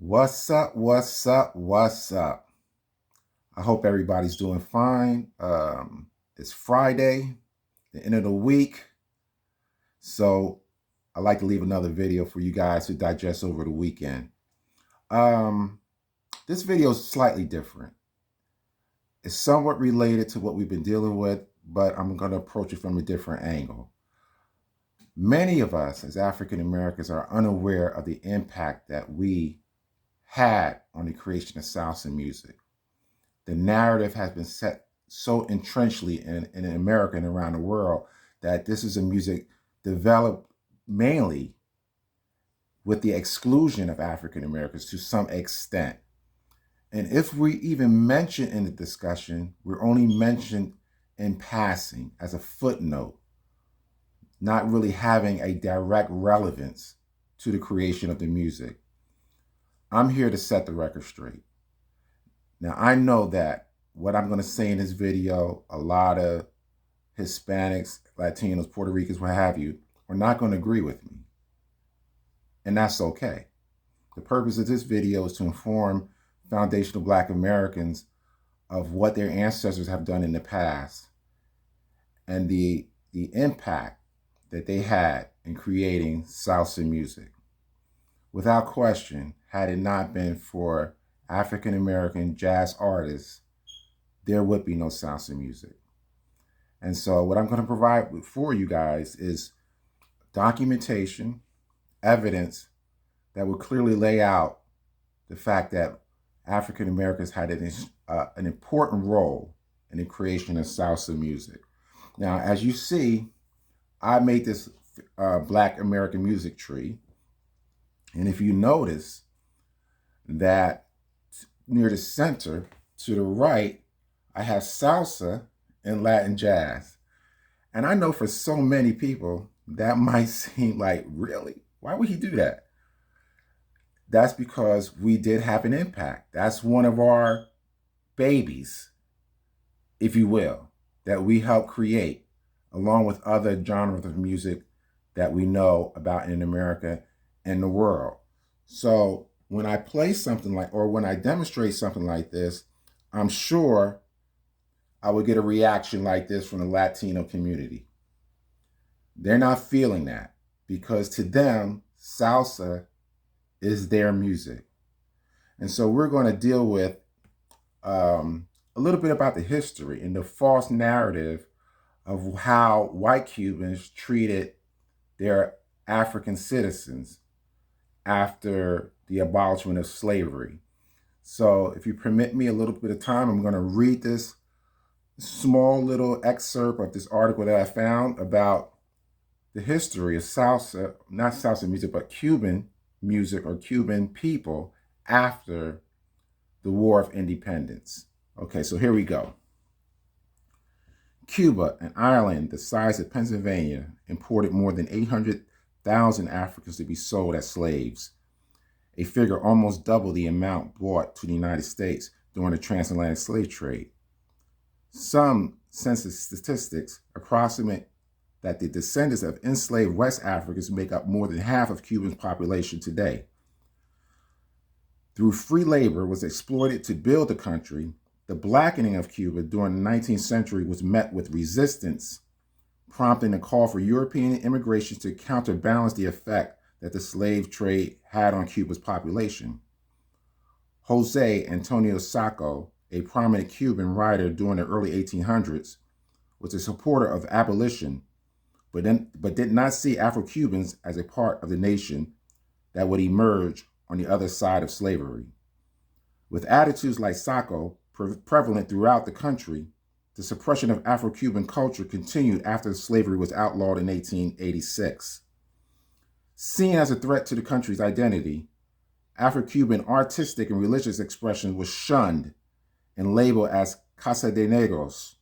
What's up? What's up? What's up? I hope everybody's doing fine. It's Friday, the end of the week. So I like to leave another video for you guys to digest over the weekend. Um, this video is slightly different. It's somewhat related to what we've been dealing with, but I'm going to approach it from a different angle. Many of us as African Americans are unaware of the impact that we had on the creation of salsa music. The narrative has been set so entrenchedly in America and around the world that this is a music developed mainly with the exclusion of African Americans to some extent. And if we even mention in the discussion, we're only mentioned in passing as a footnote, not really having a direct relevance to the creation of the music. I'm here to set the record straight. Now, I know that what I'm going to say in this video, a lot of Hispanics, Latinos, Puerto Ricans, what have you, are not going to agree with me. And that's okay. The purpose of this video is to inform foundational Black Americans of what their ancestors have done in the past and the impact that they had in creating salsa music. Without question, had it not been for African American jazz artists, there would be no salsa music. And so what I'm going to provide for you guys is documentation, evidence that will clearly lay out the fact that African Americans had an important role in the creation of salsa music. Now, as you see, I made this Black American music tree. And if you notice that near the center to the right, I have salsa and Latin jazz. And I know for so many people, that might seem like, really? Why would he do that? That's because we did have an impact. That's one of our babies, if you will, that we helped create, along with other genres of music that we know about in America and the world. So when I play something like, or when I demonstrate something like this, I'm sure I would get a reaction like this from the Latino community. They're not feeling that because to them, salsa is their music. And so we're going to deal with a little bit about the history and the false narrative of how white Cubans treated their African citizens after the abolishment of slavery. So if you permit me a little bit of time, I'm going to read this small little excerpt of this article that I found about the history of salsa, not salsa music, but Cuban music or Cuban people after the War of Independence. Okay, so here we go. Cuba, an island the size of Pennsylvania, imported more than 800,000 Africans to be sold as slaves, a figure almost double the amount brought to the United States during the transatlantic slave trade. Some census statistics approximate that the descendants of enslaved West Africans make up more than half of Cuba's population today. Through free labor was exploited to build the country, the blackening of Cuba during the 19th century was met with resistance, prompting a call for European immigration to counterbalance the effect that the slave trade had on Cuba's population. Jose Antonio Sacco, a prominent Cuban writer during the early 1800s, was a supporter of abolition, but did not see Afro-Cubans as a part of the nation that would emerge on the other side of slavery. With attitudes like Sacco prevalent throughout the country, the suppression of Afro-Cuban culture continued after slavery was outlawed in 1886. Seen as a threat to the country's identity, Afro-Cuban artistic and religious expression was shunned and labeled as Casa de Negros,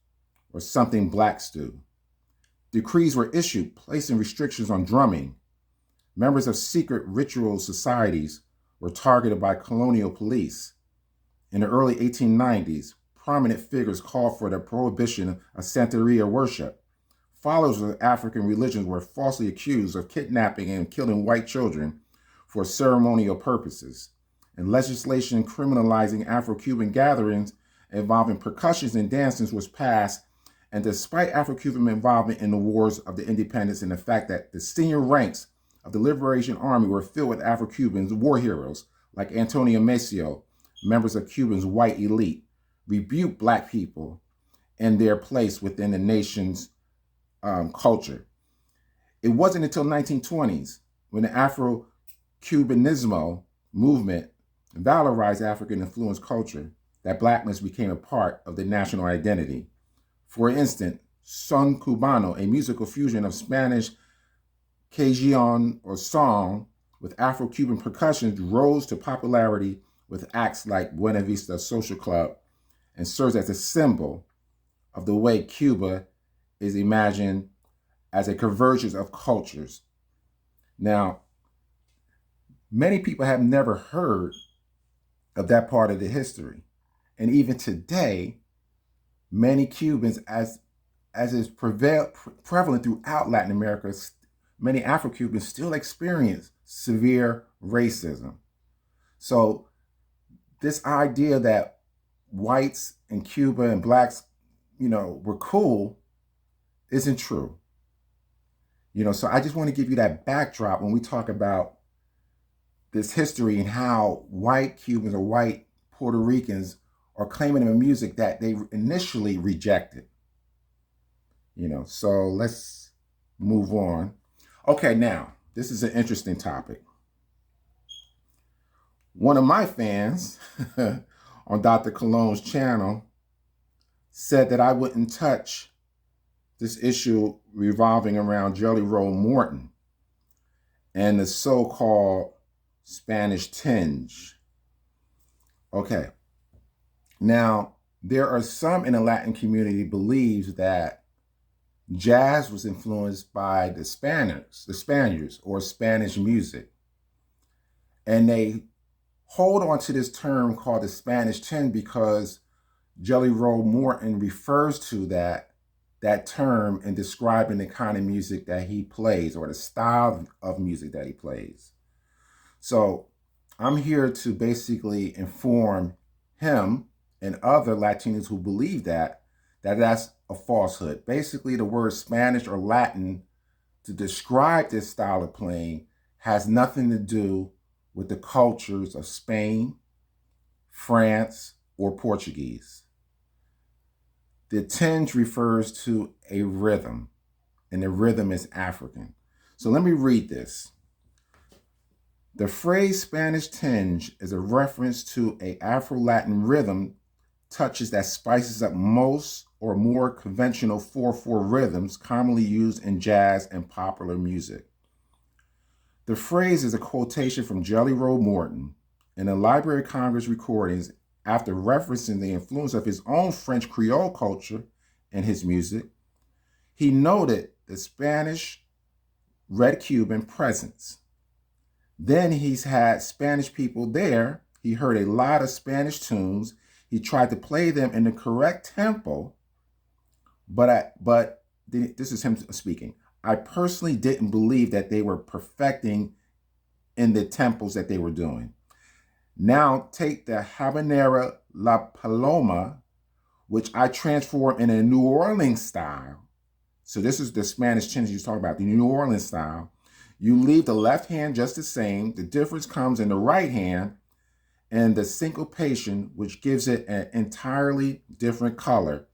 or something blacks do. Decrees were issued placing restrictions on drumming. Members of secret ritual societies were targeted by colonial police. In the early 1890s, prominent figures called for the prohibition of Santeria worship. Followers of African religions were falsely accused of kidnapping and killing white children for ceremonial purposes. and legislation criminalizing Afro-Cuban gatherings involving percussions and dances was passed. And despite Afro-Cuban involvement in the wars of the independence and the fact that the senior ranks of the Liberation Army were filled with Afro-Cubans, war heroes like Antonio Maceo, members of Cuba's white elite, rebuked Black people and their place within the nation's culture. It wasn't until 1920s when the Afro-Cubanismo movement valorized African-influenced culture that Blackness became a part of the national identity. For instance, son cubano, a musical fusion of Spanish Cajun or song with Afro-Cuban percussion, rose to popularity with acts like Buena Vista Social Club and serves as a symbol of the way Cuba is imagined as a convergence of cultures. Now, many people have never heard of that part of the history. And even today, many Cubans, as is prevalent throughout Latin America, many Afro-Cubans still experience severe racism. So this idea that whites in Cuba and Blacks, were cool isn't true. So I just want to give you that backdrop when we talk about this history and how white Cubans or white Puerto Ricans are claiming a music that they initially rejected. So let's move on. Okay, now, this is an interesting topic. One of my fans on Dr. Cologne's channel said that I wouldn't touch this issue revolving around Jelly Roll Morton and the so-called Spanish tinge. Okay. Now, there are some in the Latin community believes that jazz was influenced by the Spaniards or Spanish music. And they hold on to this term called the Spanish tinge because Jelly Roll Morton refers to that term in describing the kind of music that he plays or the style of music that he plays. So I'm here to basically inform him and other Latinos who believe that's a falsehood. Basically, the word Spanish or Latin to describe this style of playing has nothing to do with the cultures of Spain, France, or Portuguese. The tinge refers to a rhythm, and the rhythm is African. So let me read this. The phrase Spanish tinge is a reference to an Afro-Latin rhythm touches that spices up most or more conventional 4/4 rhythms commonly used in jazz and popular music. The phrase is a quotation from Jelly Roll Morton in the Library of Congress recordings after referencing the influence of his own French Creole culture in his music. He noted the Spanish Red Cuban presence. Then he's had Spanish people there. He heard a lot of Spanish tunes. He tried to play them in the correct tempo, but this is him speaking. I personally didn't believe that they were perfecting in the tempos that they were doing. Now take the Habanera La Paloma, which I transform in a New Orleans style. So this is the Spanish tinge he's talking about, the New Orleans style. You leave the left hand just the same. The difference comes in the right hand and the syncopation, which gives it an entirely different color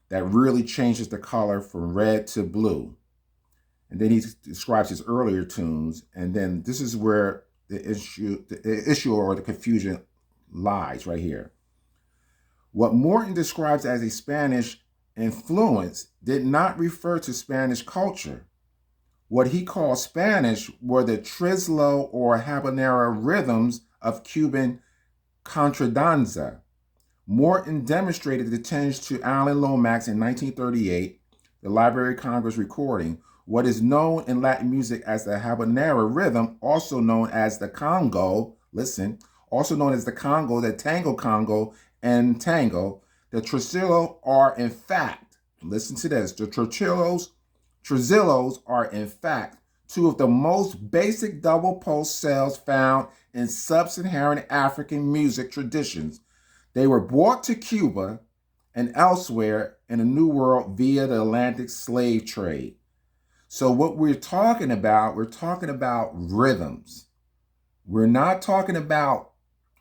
that really changes the color from red to blue. And then he describes his earlier tunes. And then this is where the issue or the confusion lies right here. What Morton describes as a Spanish influence did not refer to Spanish culture. What he called Spanish were the trislo or habanera rhythms of Cuban contradanza. Morton demonstrated the tinge to Alan Lomax in 1938, the Library of Congress recording, what is known in Latin music as the habanera rhythm, also known as the Congo, also known as the Congo, the tango Congo, and tango. The trizillos are in fact, listen to this, the trizillos are in fact two of the most basic double pulse cells found in sub-Saharan African music traditions. They were brought to Cuba and elsewhere in the New World via the Atlantic slave trade. So what we're talking about rhythms. We're not talking about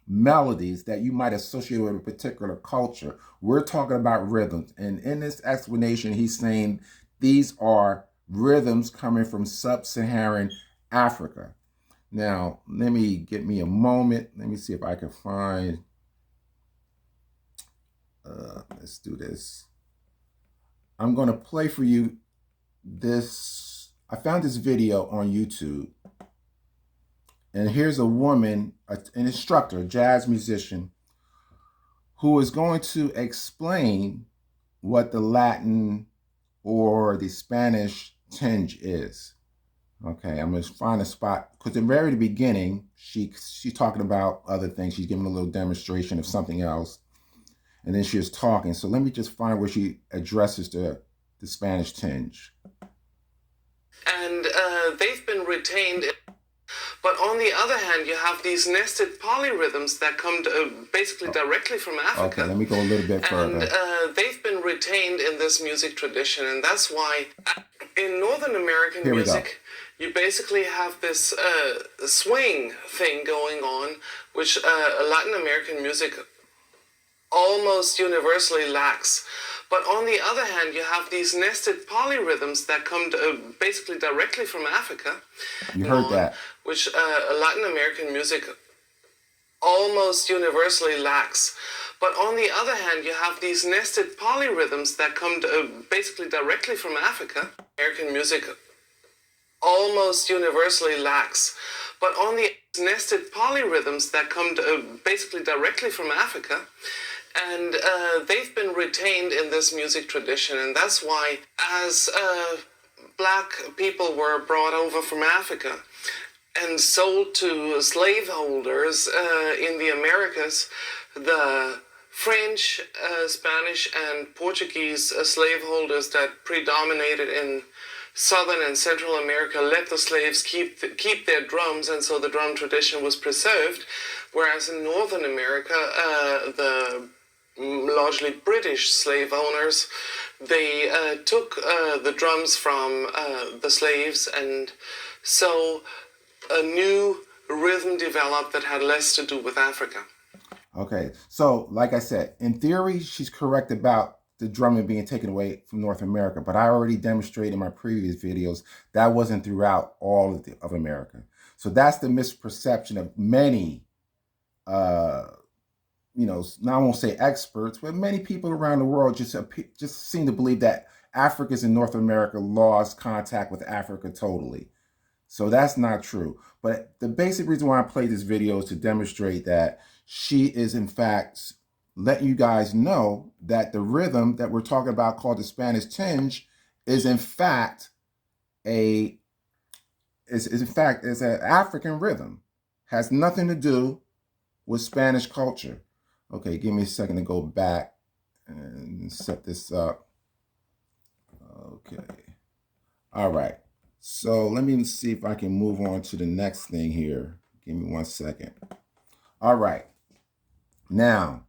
melodies that you might associate with a particular culture. We're talking about rhythms. And in this explanation, he's saying these are rhythms coming from sub-Saharan Africa. Now, let me get me a moment. Let me see if I can find, let's do this. I'm going to play for you this. I found this video on YouTube. And here's a woman, an instructor, a jazz musician, who is going to explain what the Latin or the Spanish tinge is. Okay, I'm going to find a spot, because at the very beginning, she's talking about other things. She's giving a little demonstration of something else. And then she was talking. So let me just find where she addresses the Spanish tinge. And they've been retained. But on the other hand, you have these nested polyrhythms that come basically directly from Africa. Okay, let me go a little bit further. And they've been retained in this music tradition. And that's why in Northern American music, you basically have this swing thing going on, which Latin American music almost universally lacks. But on the other hand, you have these nested polyrhythms that come basically directly from Africa. You heard that. Which Latin American music almost universally lacks. But on the other hand, you have these nested polyrhythms that come basically directly from Africa. American music almost universally lacks. But on the nested polyrhythms that come basically directly from Africa, and they've been retained in this music tradition. And that's why, as black people were brought over from Africa and sold to slaveholders in the Americas, the French, Spanish, and Portuguese slaveholders that predominated in Southern and Central America let the slaves keep their drums, and so the drum tradition was preserved. Whereas in Northern America, the largely British slave owners, they took the drums from the slaves, and so a new rhythm developed that had less to do with Africa. Okay, so like I said, in theory, she's correct about the drumming being taken away from North America, but I already demonstrated in my previous videos that wasn't throughout all of America. So that's the misperception of many now I won't say experts, but many people around the world just seem to believe that Africans in North America lost contact with Africa totally. So that's not true. But the basic reason why I played this video is to demonstrate that she is in fact letting you guys know that the rhythm that we're talking about, called the Spanish tinge, is in fact an African rhythm. Has nothing to do with Spanish culture. Okay, give me a second to go back and set this up. Okay. All right. So let me see if I can move on to the next thing here. Give me 1 second. All right. Now,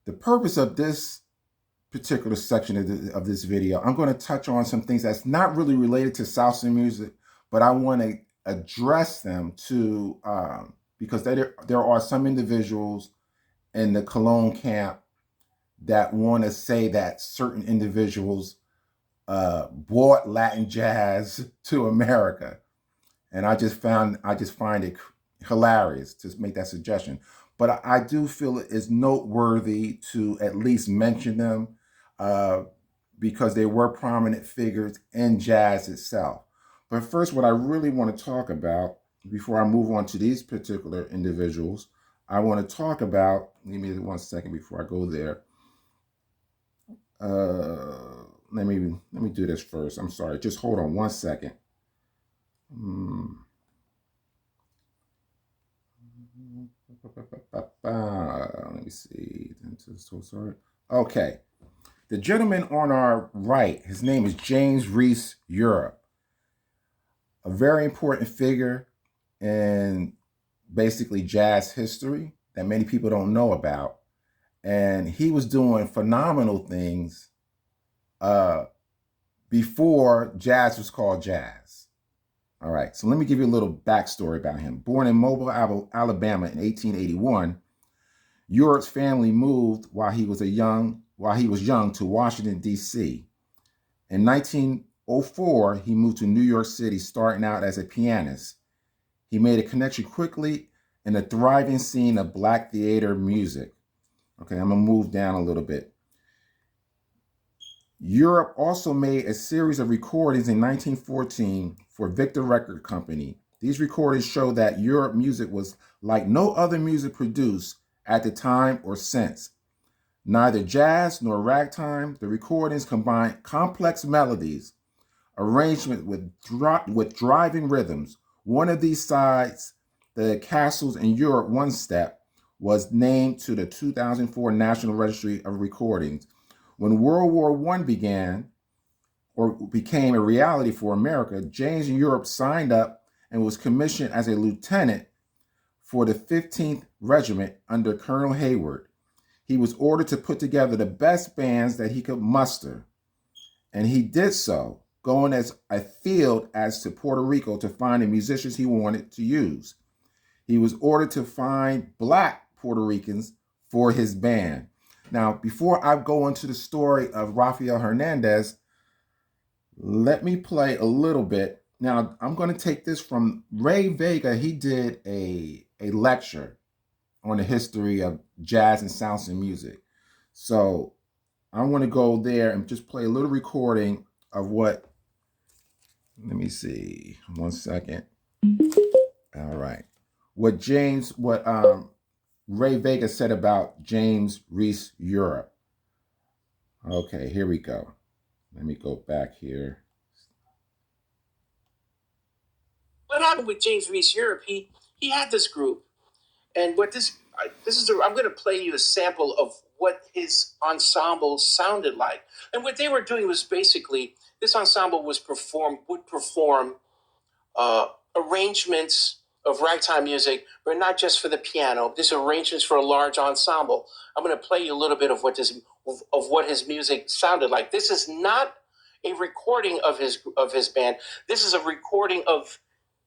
the purpose of this particular section of this video, I'm going to touch on some things that's not really related to salsa music, but I want to address them too, because there are some individuals in the Cologne camp that want to say that certain individuals brought Latin jazz to America. And I just find it hilarious to make that suggestion. But I do feel it is noteworthy to at least mention them because they were prominent figures in jazz itself. But first, what I really want to talk about, before I move on to these particular individuals, I want to talk about, give me 1 second before I go there. Let me do this first. I'm sorry. Just hold on 1 second. Let me see. I'm so sorry. Okay. The gentleman on our right, his name is James Reese Europe. A very important figure in basically jazz history that many people don't know about. And he was doing phenomenal things uh, before jazz was called jazz. All right, so let me give you a little backstory about him. Born in Mobile, Alabama in 1881, Europe's family moved while he was young to Washington, D.C. In 1904, he moved to New York City, starting out as a pianist. He made a connection quickly in the thriving scene of Black theater music. Okay, I'm going to move down a little bit. Europe also made a series of recordings in 1914 for Victor Record Company. These recordings show that Europe music was like no other music produced at the time or since. Neither jazz nor ragtime, the recordings combine complex melodies, arrangement with driving rhythms. One of these sides, the Castles in Europe One Step, was named to the 2004 National Registry of Recordings. When World War I began, or became a reality for America, James in Europe signed up and was commissioned as a lieutenant for the 15th Regiment under Colonel Hayward. He was ordered to put together the best bands that he could muster, and he did so, going as afield as to Puerto Rico to find the musicians he wanted to use. He was ordered to find Black Puerto Ricans for his band. Now, before I go into the story of Rafael Hernandez, let me play a little bit. Now, I'm going to take this from Ray Vega. He did a lecture on the history of jazz and salsa music. So I want to go there and just play a little recording of what, let me see, 1 second. All right. What Ray Vega said about James Reese Europe. Okay, here we go. Let me go back here. What happened with James Reese Europe? He had this group, and I'm going to play you a sample of what his ensemble sounded like. And what they were doing was basically this ensemble would perform arrangements of ragtime music, but not just for the piano. This arrangements for a large ensemble. I'm going to play you a little bit of what his music sounded like. This is not a recording of his band. This is a recording of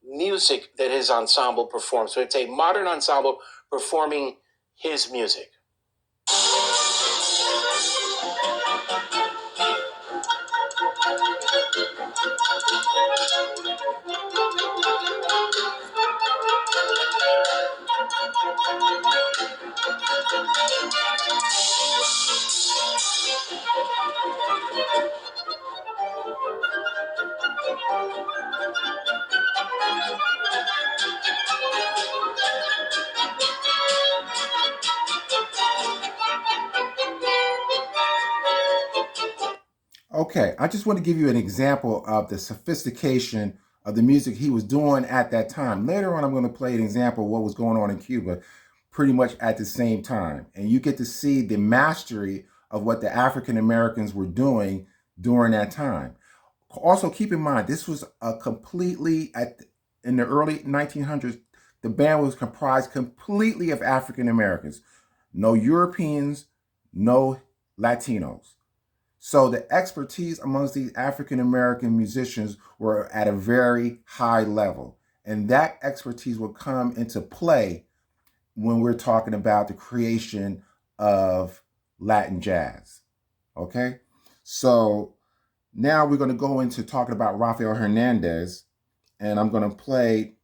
music that his ensemble performs. So it's a modern ensemble performing his music. Okay, I just want to give you an example of the sophistication of the music he was doing at that time. Later on, I'm going to play an example of what was going on in Cuba pretty much at the same time. And you get to see the mastery of what the African Americans were doing during that time. Also, keep in mind, this was in the early 1900s, the band was comprised completely of African Americans. No Europeans, no Latinos. So the expertise amongst these African American musicians were at a very high level. And that expertise will come into play when we're talking about the creation of Latin jazz. Okay? So now we're going to go into talking about Rafael Hernandez. And I'm going to play,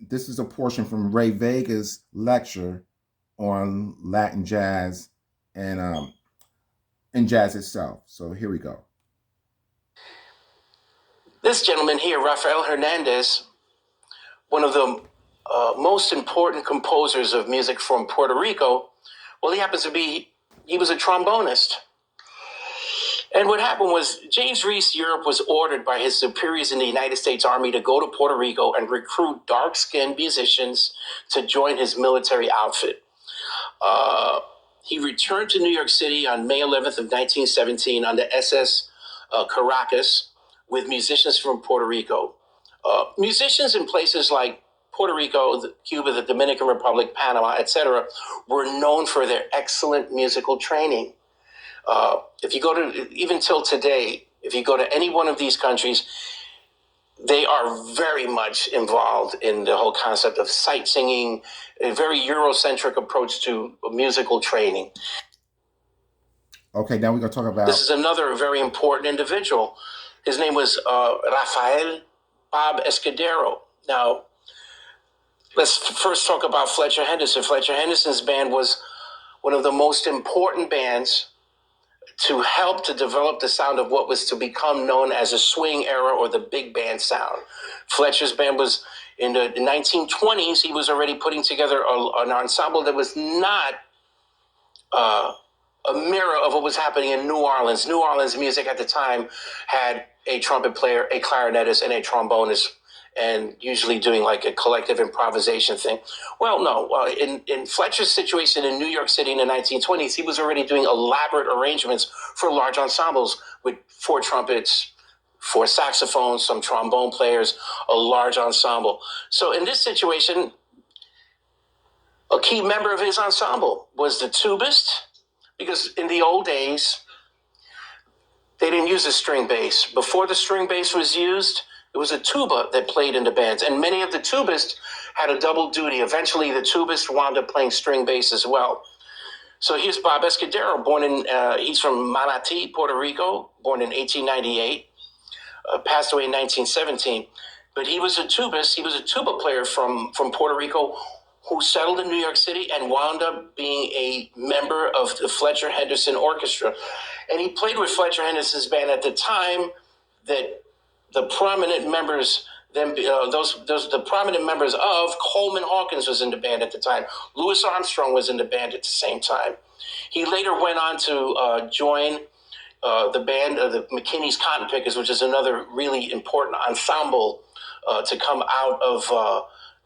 this is a portion from Ray Vega's lecture on Latin jazz and jazz itself. So here we go. This gentleman here, Rafael Hernandez, one of the most important composers of music from Puerto Rico, well, he was a trombonist. And what happened was James Reese Europe was ordered by his superiors in the United States Army to go to Puerto Rico and recruit dark-skinned musicians to join his military outfit. He returned to New York City on May 11th of 1917 on the SS Caracas with musicians from Puerto Rico. Musicians in places like Puerto Rico, Cuba, the Dominican Republic, Panama, etc., were known for their excellent musical training. If you go to, even till today, if you go to any one of these countries, they are very much involved in the whole concept of sight singing, a very Eurocentric approach to musical training. Okay, now we're going to talk about... This is another very important individual. His name was Rafael Bob Escudero. Now, let's first talk about Fletcher Henderson. Fletcher Henderson's band was one of the most important bands to help to develop the sound of what was to become known as a swing era or the big band sound. Fletcher's band was in the 1920s. He was already putting together an ensemble that was not a mirror of what was happening in New Orleans. New Orleans music at the time had a trumpet player, a clarinetist, and a trombonist, and usually doing like a collective improvisation thing. Well, no, in Fletcher's situation in New York City in the 1920s, he was already doing elaborate arrangements for large ensembles with 4 trumpets, 4 saxophones, some trombone players, a large ensemble. So in this situation, a key member of his ensemble was the tubist, because in the old days, they didn't use a string bass. Before the string bass was used, it was a tuba that played in the bands, and many of the tubists had a double duty. Eventually, the tubist wound up playing string bass as well. So here's Bob Escudero, he's from Manatí, Puerto Rico, born in 1898, passed away in 1917. But he was a tubist, he was a tuba player from Puerto Rico who settled in New York City and wound up being a member of the Fletcher Henderson Orchestra. And he played with Fletcher Henderson's band at the time that the prominent members, the prominent members of Coleman Hawkins was in the band at the time. Louis Armstrong was in the band at the same time. He later went on to join the band of the McKinney's Cotton Pickers, which is another really important ensemble to come out of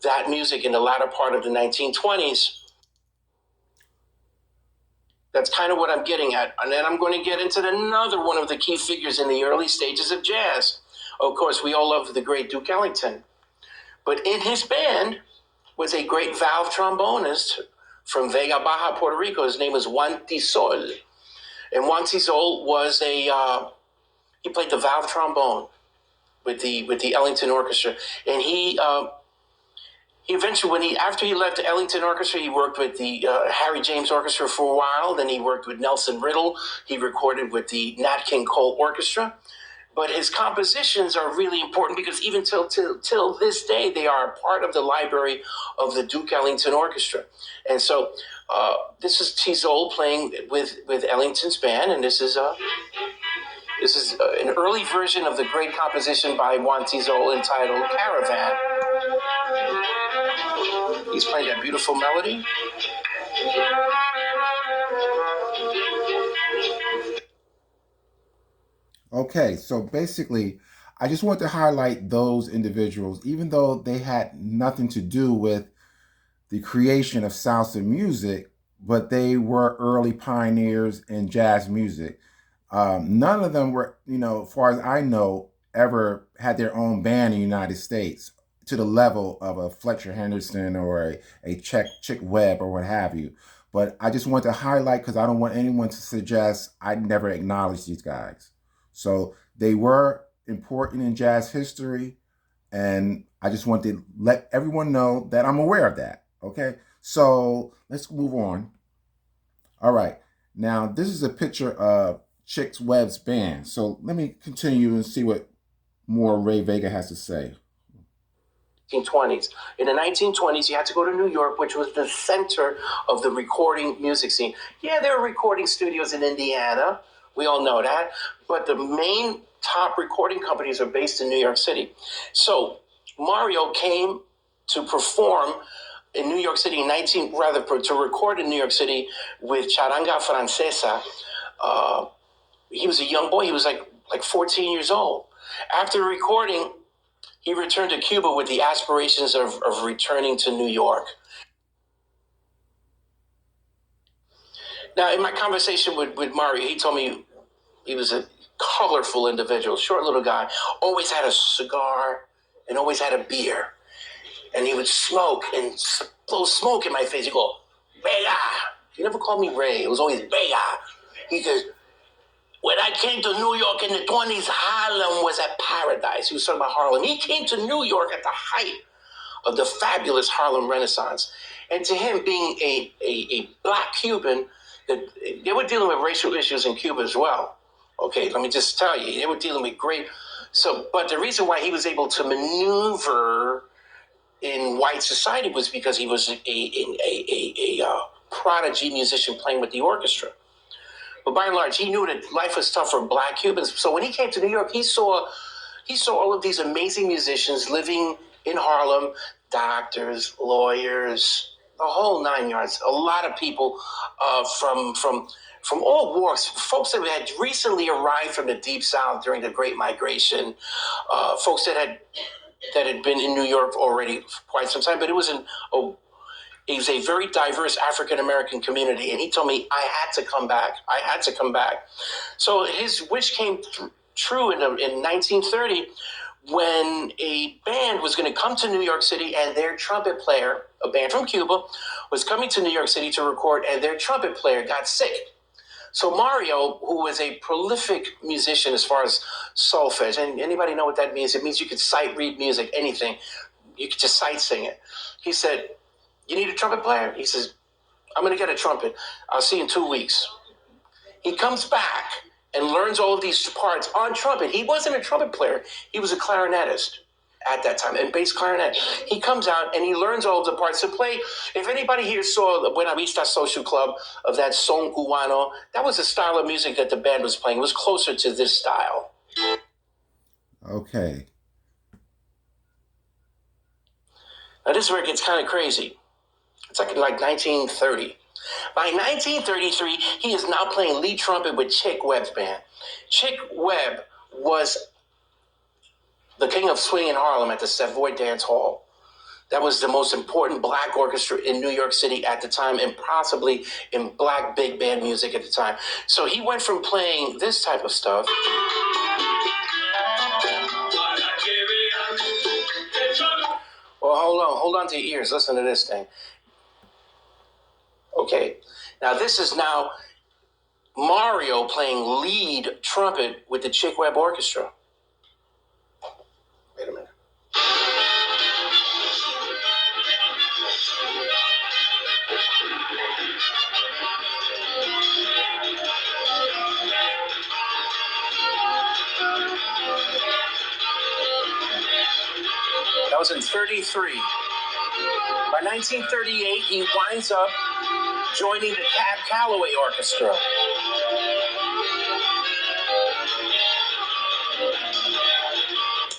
that music in the latter part of the 1920s. That's kind of what I'm getting at. And then I'm going to get into another one of the key figures in the early stages of jazz. Of course, we all love the great Duke Ellington. But in his band was a great valve trombonist from Vega Baja, Puerto Rico. His name was Juan Tisol. And Juan Tisol was he played the valve trombone with the Ellington Orchestra. And he eventually, after he left the Ellington Orchestra, he worked with the Harry James Orchestra for a while. Then he worked with Nelson Riddle. He recorded with the Nat King Cole Orchestra. But his compositions are really important because even till this day, they are a part of the library of the Duke Ellington Orchestra. And so this is Tisol playing with Ellington's band, and this is an early version of the great composition by Juan Tisol entitled Caravan. He's playing that beautiful melody. Okay, so basically, I just want to highlight those individuals, even though they had nothing to do with the creation of salsa music, but they were early pioneers in jazz music. None of them were, as far as I know, ever had their own band in the United States to the level of a Fletcher Henderson or a Chick Webb or what have you. But I just want to highlight, because I don't want anyone to suggest I never acknowledged these guys. So they were important in jazz history, and I just want to let everyone know that I'm aware of that. Okay, so let's move on. All right, now this is a picture of Chick Webb's band. So let me continue and see what more Ray Vega has to say. 1920s. In the 1920s, you had to go to New York, which was the center of the recording music scene. Yeah, there were recording studios in Indiana. We all know that. But the main top recording companies are based in New York City. So Mario came to perform in New York City to record in New York City with Charanga Francesa. He was a young boy. He was like 14 years old. After recording, he returned to Cuba with the aspirations of returning to New York. Now, in my conversation with Mario, he told me he was a colorful individual, short little guy, always had a cigar and always had a beer. and he would smoke and blow smoke in my face. He'd go, Vega. He never called me Ray. It was always Vega. He goes, when I came to New York in the 20s, Harlem was a paradise. He was talking about Harlem. He came to New York at the height of the fabulous Harlem Renaissance. And to him, being a black Cuban, they were dealing with racial issues in Cuba as well. Okay, let me just tell you, they were dealing with great. So, but the reason why he was able to maneuver in white society was because he was a prodigy musician playing with the orchestra. But by and large, he knew that life was tough for black Cubans. So when he came to New York, he saw all of these amazing musicians living in Harlem, doctors, lawyers, the whole nine yards. A lot of people from all walks, folks that had recently arrived from the Deep South during the Great Migration, folks that had been in New York already for quite some time. But it was a very diverse African American community, and he told me I had to come back. So his wish came true in 1930 when a band was going to come to New York City, and their trumpet player, a band from Cuba, was coming to New York City to record, and their trumpet player got sick. So Mario, who was a prolific musician as far as solfege, and anybody know what that means? It means you could sight read music, anything. You could just sight sing it. He said, you need a trumpet player? He says, I'm going to get a trumpet. I'll see you in 2 weeks. He comes back and learns all of these parts on trumpet. He wasn't a trumpet player. He was a clarinetist at that time, and bass clarinet. He comes out and he learns all of the parts to play. If anybody here saw the Buena Vista Social Club of that son cubano, that was a style of music that the band was playing. It was closer to this style. Okay. Now this is where it gets kind of crazy. It's like 1930. By 1933, he is now playing lead trumpet with Chick Webb's band. Chick Webb was the king of swing in Harlem at the Savoy Dance Hall. That was the most important black orchestra in New York City at the time, and possibly in black big band music at the time. So he went from playing this type of stuff. Well, hold on to your ears. Listen to this thing. Okay, now this is now Mario playing lead trumpet with the Chick Webb Orchestra. Wait a minute. That was in 33. By 1938, he winds up joining the Cab Calloway Orchestra.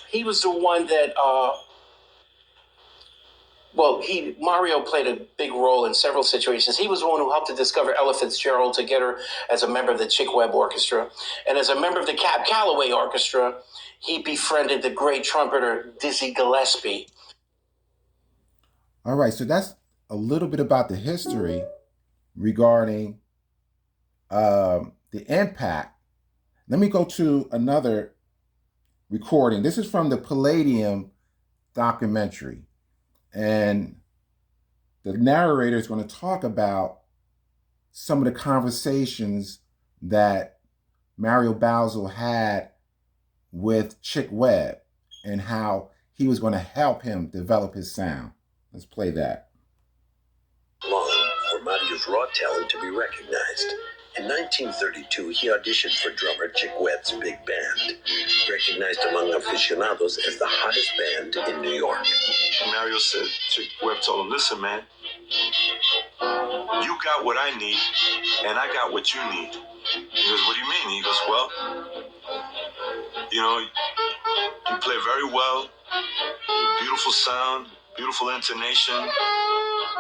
He was the one that, Mario played a big role in several situations. He was the one who helped to discover Ella Fitzgerald to get her as a member of the Chick Webb Orchestra. And as a member of the Cab Calloway Orchestra, he befriended the great trumpeter Dizzy Gillespie. All right, so that's a little bit about the history regarding the impact. Let me go to another recording. This is from the Palladium documentary. And the narrator is going to talk about some of the conversations that Mario Bowser had with Chick Webb and how he was going to help him develop his sound. Let's play that. Long for Mario's raw talent to be recognized. In 1932, he auditioned for drummer Chick Webb's big band, recognized among aficionados as the hottest band in New York. Mario said, Chick Webb told him, listen, man, you got what I need, and I got what you need. He goes, what do you mean? He goes, well, you play very well, beautiful sound, beautiful intonation,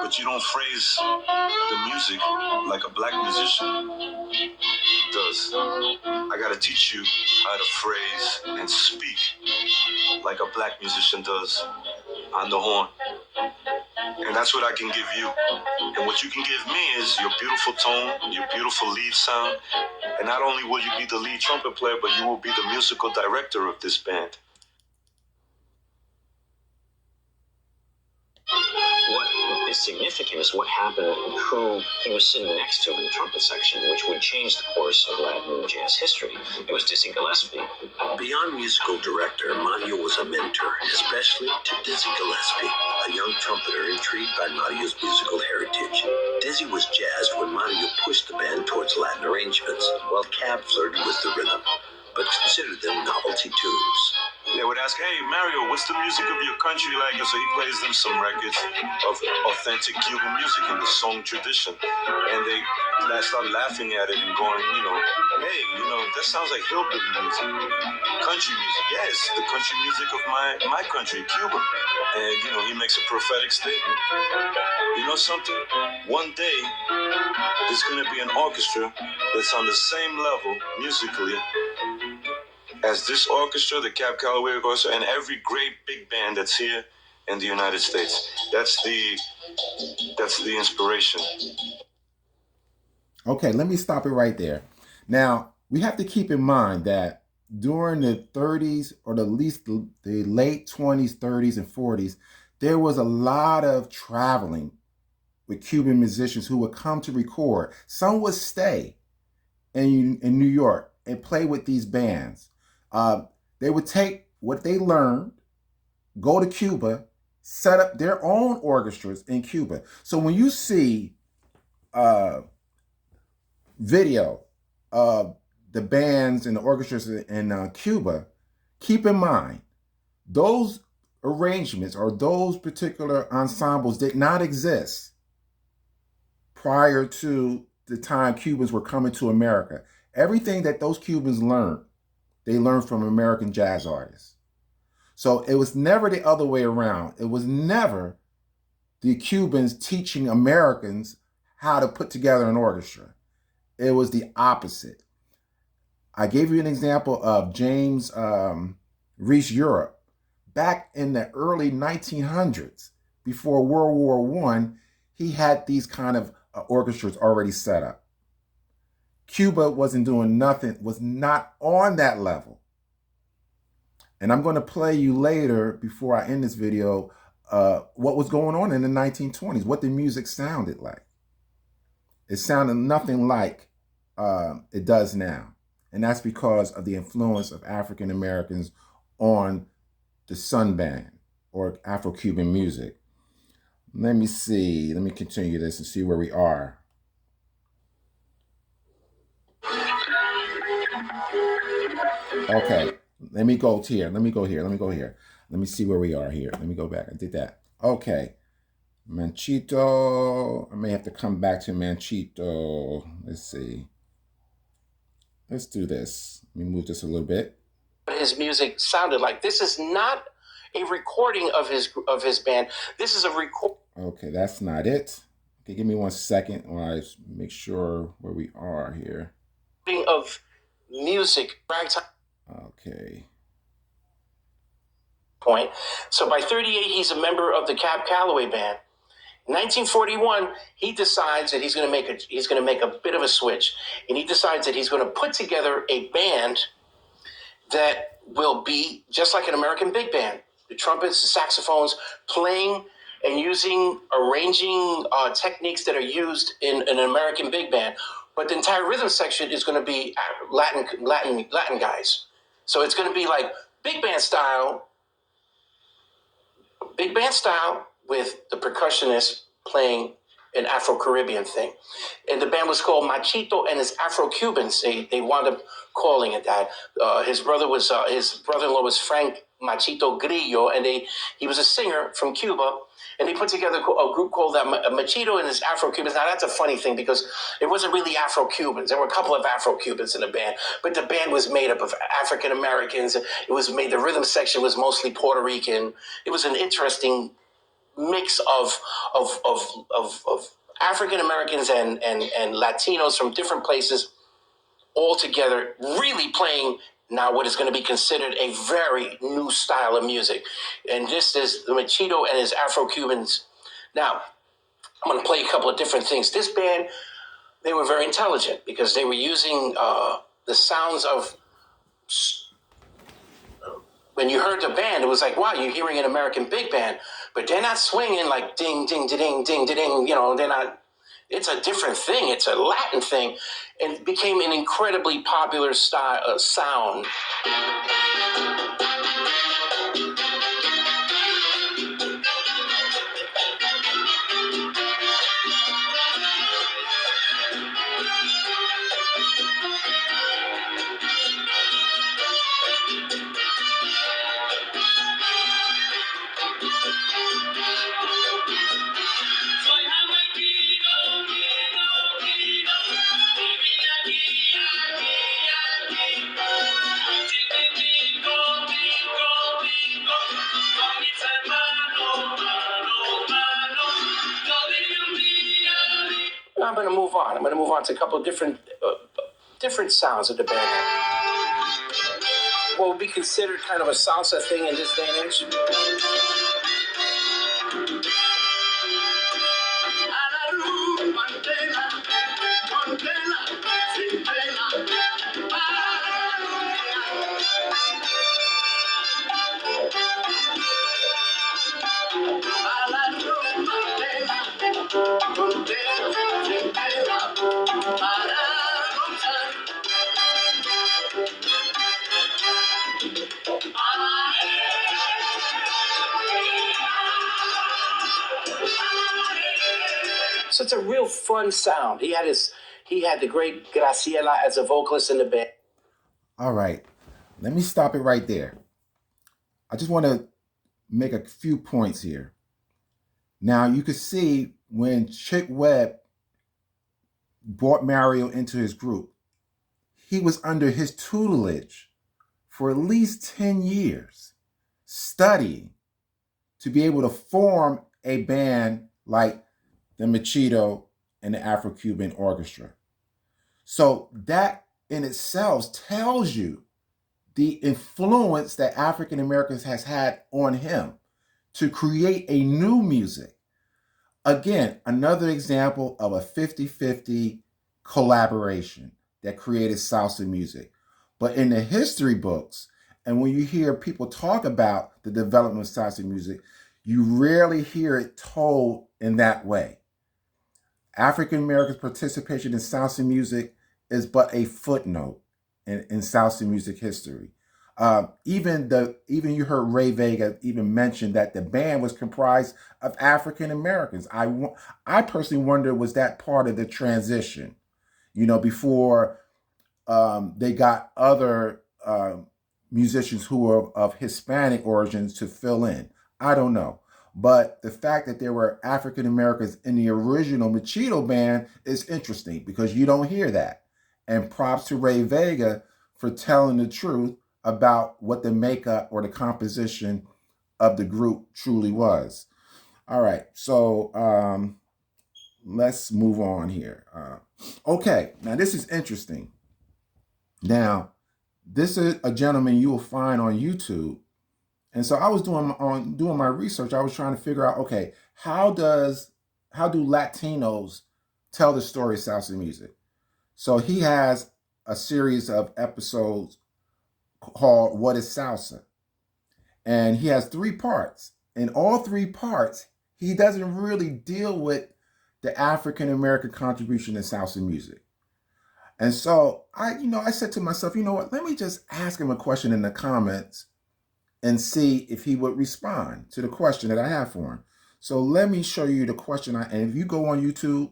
but you don't phrase the music like a black musician does. I gotta teach you how to phrase and speak like a black musician does on the horn. And that's what I can give you. And what you can give me is your beautiful tone, your beautiful lead sound. And not only will you be the lead trumpet player, but you will be the musical director of this band. as significant as what happened and who he was sitting next to in the trumpet section, which would change the course of Latin jazz history. It was Dizzy Gillespie. Beyond musical director, Mario was a mentor, especially to Dizzy Gillespie, a young trumpeter intrigued by Mario's musical heritage. Dizzy was jazzed when Mario pushed the band towards Latin arrangements, while Cab flirted with the rhythm, but considered them novelty tunes. They would ask, hey, Mario, what's the music of your country like? And so he plays them some records of authentic Cuban music in the song tradition. And they start laughing at it and going, hey, that sounds like hillbilly music. Country music. Yes, the country music of my country, Cuba. And, he makes a prophetic statement. You know something? One day, there's going to be an orchestra that's on the same level musically as this orchestra, the Cab Calloway Orchestra, and every great big band that's here in the United States. That's the inspiration. Okay, let me stop it right there. Now, we have to keep in mind that during the 30s, or at least the late 20s, 30s, and 40s, there was a lot of traveling with Cuban musicians who would come to record. Some would stay in New York and play with these bands. They would take what they learned, go to Cuba, set up their own orchestras in Cuba. So when you see video of the bands and the orchestras in Cuba, keep in mind, those arrangements or those particular ensembles did not exist prior to the time Cubans were coming to America. Everything that those Cubans learned, they learned from American jazz artists. So it was never the other way around. It was never the Cubans teaching Americans how to put together an orchestra. It was the opposite. I gave you an example of James Reese Europe. Back in the early 1900s, before World War I, he had these kind of orchestras already set up. Cuba wasn't doing nothing, was not on that level. And I'm going to play you later, before I end this video, what was going on in the 1920s, what the music sounded like. It sounded nothing like it does now. And that's because of the influence of African Americans on the Sun Band, or Afro-Cuban music. Let me see. Let me continue this and see where we are. Okay, let me go here. Let me go here. Let me see where we are here. Let me go back. I did that. Okay. Manchito. I may have to come back to Manchito. Let's see. Let's do this. Let me move this a little bit. His music sounded like. This is not a recording of his band. This is a record. Okay, that's not it. Okay, give me 1 second while I make sure where we are here. Of music, ragtime. Okay. Point. So by 38, he's a member of the Cab Calloway band. In 1941, he decides that he's going to make a bit of a switch, and he decides that he's going to put together a band that will be just like an American big band. The trumpets, the saxophones, playing and arranging techniques that are used in an American big band. But the entire rhythm section is going to be Latin guys. So it's going to be like big band style with the percussionist playing an Afro-Caribbean thing. And the band was called Machito and his Afro-Cubans. They wound up calling it that. His brother-in-law was Frank Machito Grillo, and he was a singer from Cuba. And they put together a group called Machito and his Afro-Cubans. Now, that's a funny thing because it wasn't really Afro-Cubans. There were a couple of Afro-Cubans in the band, but the band was made up of African-Americans. The rhythm section was mostly Puerto Rican. It was an interesting mix of African-Americans and Latinos from different places all together, really playing now what is going to be considered a very new style of music. And this is the Machito and his Afro-Cubans. Now, I'm going to play a couple of different things. This band, they were very intelligent because they were using the sounds of... When you heard the band, it was like, wow, you're hearing an American big band. but they're not swinging like ding, ding, ding, ding, ding, you know, they're not, it's a different thing. It's a Latin thing. And it became an incredibly popular style, sound. I'm going to move on. I'm going to move on to a couple of different sounds of the band. What would be considered kind of a salsa thing in this day and age? So it's a real fun sound. He had the great Graciela as a vocalist in the band. All right, let me stop it right there. I just want to make a few points here. Now, you can see when Chick Webb brought Mario into his group, he was under his tutelage for at least 10 years, studying to be able to form a band like the Machito and the Afro-Cuban Orchestra. So that in itself tells you the influence that African Americans has had on him to create a new music. Again, another example of a 50-50 collaboration that created salsa music. But in the history books, and when you hear people talk about the development of salsa music, you rarely hear it told in that way. African Americans' participation in salsa music is but a footnote in salsa music history. Even you heard Ray Vega even mention that the band was comprised of African Americans. I personally wonder, was that part of the transition, before they got other musicians who were of Hispanic origins to fill in? I don't know. But the fact that there were African Americans in the original Machito band is interesting because you don't hear that. And props to Ray Vega for telling the truth about what the makeup or the composition of the group truly was. All right, so let's move on here. Okay, now this is interesting. Now, this is a gentleman you will find on YouTube. And so I was doing my research. I was trying to figure out, okay, how do Latinos tell the story of salsa music? So he has a series of episodes called What is Salsa? And he has 3 parts. In all 3 parts, he doesn't really deal with the African American contribution in salsa music. And so I said to myself, you know what, let me just ask him a question in the comments and see if he would respond to the question that I have for him. So let me show you the question. And if you go on YouTube,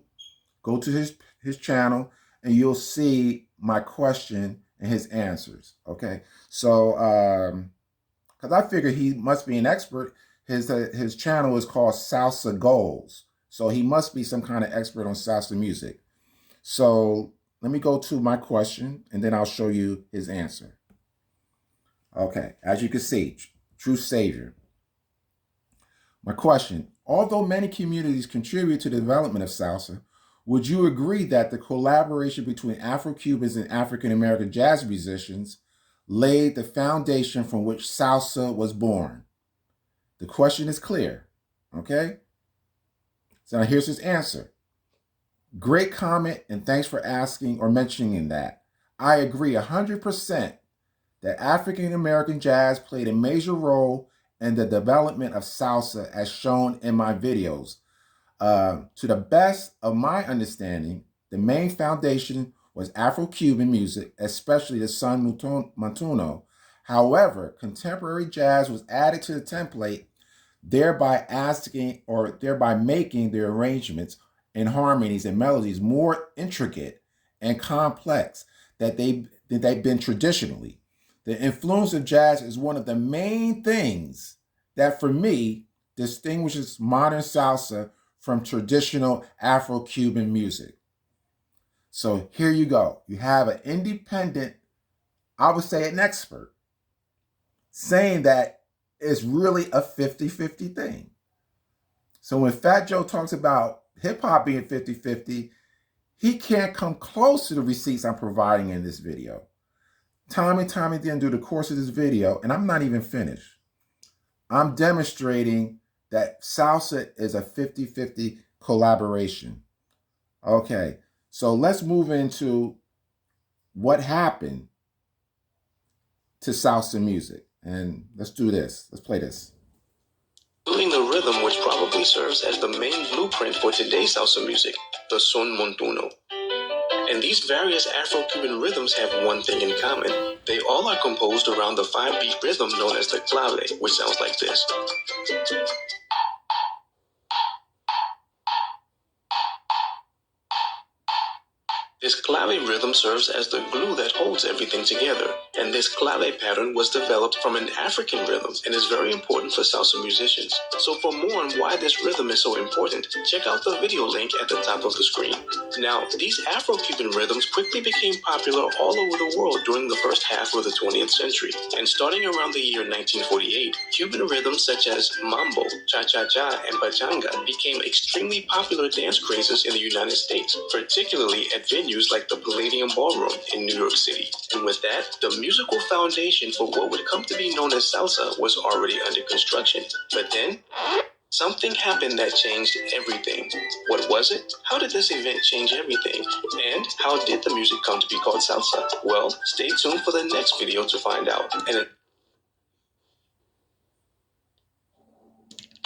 go to his channel, and you'll see my question and his answers. Okay, so because I figure he must be an expert. His channel is called Salsa Goals, so he must be some kind of expert on salsa music. So let me go to my question, and then I'll show you his answer. Okay, as you can see, True Savior. My question: although many communities contribute to the development of salsa, would you agree that the collaboration between Afro-Cubans and African American jazz musicians laid the foundation from which salsa was born? The question is clear, okay? So now here's his answer. Great comment, and thanks for asking or mentioning that. I agree 100% that African American jazz played a major role and the development of salsa as shown in my videos. To the best of my understanding, the main foundation was Afro-Cuban music, especially the son montuno. However, contemporary jazz was added to the template, thereby making the arrangements and harmonies and melodies more intricate and complex than they've been traditionally. The influence of jazz is one of the main things that, for me, distinguishes modern salsa from traditional Afro-Cuban music. So here you go. You have an independent, I would say an expert, saying that it's really a 50-50 thing. So when Fat Joe talks about hip-hop being 50-50, he can't come close to the receipts I'm providing in this video. Time and time again through the course of this video, and I'm not even finished, I'm demonstrating that salsa is a 50-50 collaboration. Okay, so let's move into what happened to salsa music. And let's do this. Let's play this. Including the rhythm which probably serves as the main blueprint for today's salsa music, the son montuno. And these various Afro-Cuban rhythms have one thing in common. They all are composed around the 5-beat rhythm known as the clave, which sounds like this. This clave rhythm serves as the glue that holds everything together, and this clave pattern was developed from an African rhythm and is very important for salsa musicians. So for more on why this rhythm is so important, check out the video link at the top of the screen. Now, these Afro-Cuban rhythms quickly became popular all over the world during the first half of the 20th century, and starting around the year 1948, Cuban rhythms such as mambo, cha-cha-cha, and pachanga became extremely popular dance crazes in the United States, particularly at venues like the Palladium Ballroom in New York City. And with that, the musical foundation for what would come to be known as salsa was already under construction. But then, something happened that changed everything. What was it? How did this event change everything? And how did the music come to be called salsa? Well, stay tuned for the next video to find out. And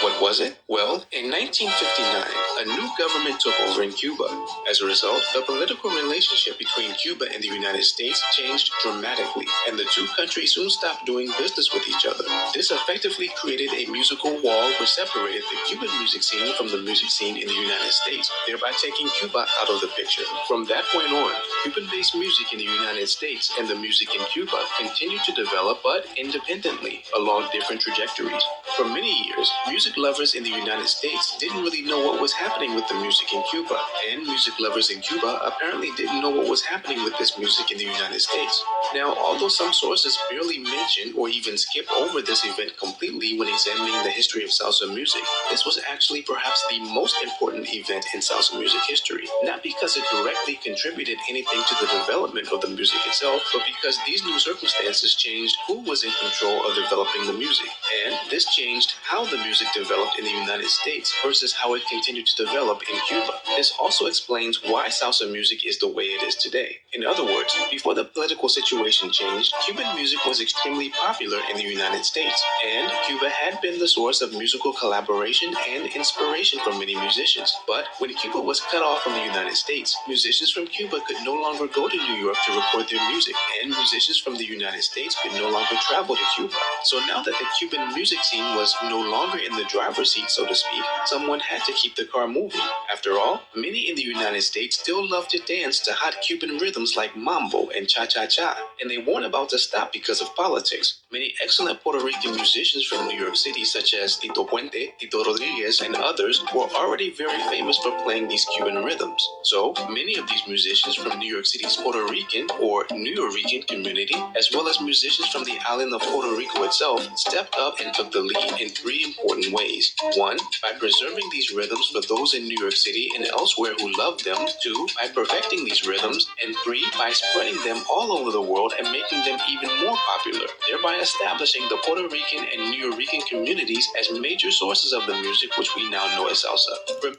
what was it? Well, in 1959, a new government took over in Cuba. As a result, the political relationship between Cuba and the United States changed dramatically, and the two countries soon stopped doing business with each other. This effectively created a musical wall which separated the Cuban music scene from the music scene in the United States, thereby taking Cuba out of the picture. From that point on, Cuban-based music in the United States and the music in Cuba continued to develop, but independently, along different trajectories. For many years, music lovers in the United States didn't really know what was happening with the music in Cuba, and music lovers in Cuba apparently didn't know what was happening with this music in the United States. Now, although some sources barely mention or even skip over this event completely when examining the history of salsa music, this was actually perhaps the most important event in salsa music history, not because it directly contributed anything to the development of the music itself, but because these new circumstances changed who was in control of developing the music, and this changed how the music developed in the United States versus how it continued to develop in Cuba. This also explains why salsa music is the way it is today. In other words, before the political situation changed, Cuban music was extremely popular in the United States, and Cuba had been the source of musical collaboration and inspiration for many musicians. But when Cuba was cut off from the United States, musicians from Cuba could no longer go to New York to record their music, and musicians from the United States could no longer travel to Cuba. So now that the Cuban music scene was no longer in the driver's seat, so to speak, someone had to keep the car moving. After all, many in the United States still love to dance to hot Cuban rhythms like mambo and cha-cha-cha, and they weren't about to stop because of politics. Many excellent Puerto Rican musicians from New York City, such as Tito Puente, Tito Rodriguez, and others, were already very famous for playing these Cuban rhythms. So, many of these musicians from New York City's Puerto Rican or Nuyorican community, as well as musicians from the island of Puerto Rico itself, stepped up and took the lead in three important ways. One, by preserving these rhythms for those in New York City and elsewhere who love them. Two, by perfecting these rhythms. And three, by spreading them all over the world and making them even more popular, thereby establishing the Puerto Rican and Nuyorican communities as major sources of the music which we now know as salsa.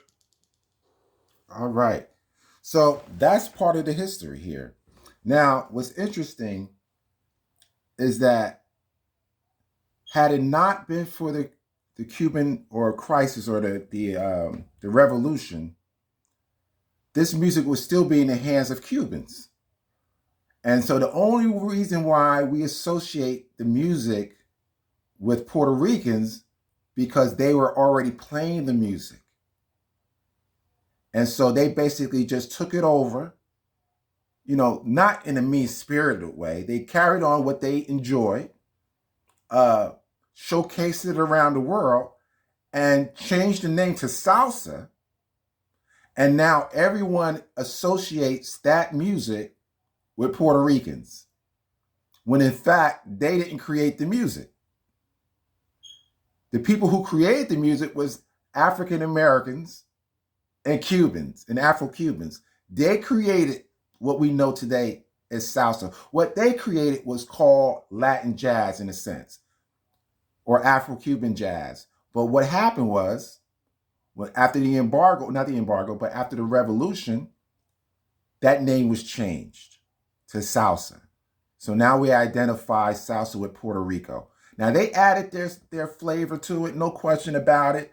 All right. So that's part of the history here. Now, what's interesting is that Had it not been for the Cuban or crisis or the revolution, this music would still be in the hands of Cubans. And so the only reason why we associate the music with Puerto Ricans, because they were already playing the music. And so they basically just took it over, not in a mean-spirited way. They carried on what they enjoyed, showcased it around the world, and changed the name to salsa. And now everyone associates that music with Puerto Ricans, when in fact, they didn't create the music. The people who created the music was African Americans and Cubans and Afro-Cubans. They created what we know today as salsa. What they created was called Latin jazz in a sense, or Afro-Cuban jazz. But what happened was, after the embargo, not the embargo, but after the revolution, that name was changed to salsa. So now we identify salsa with Puerto Rico. Now they added their flavor to it, no question about it.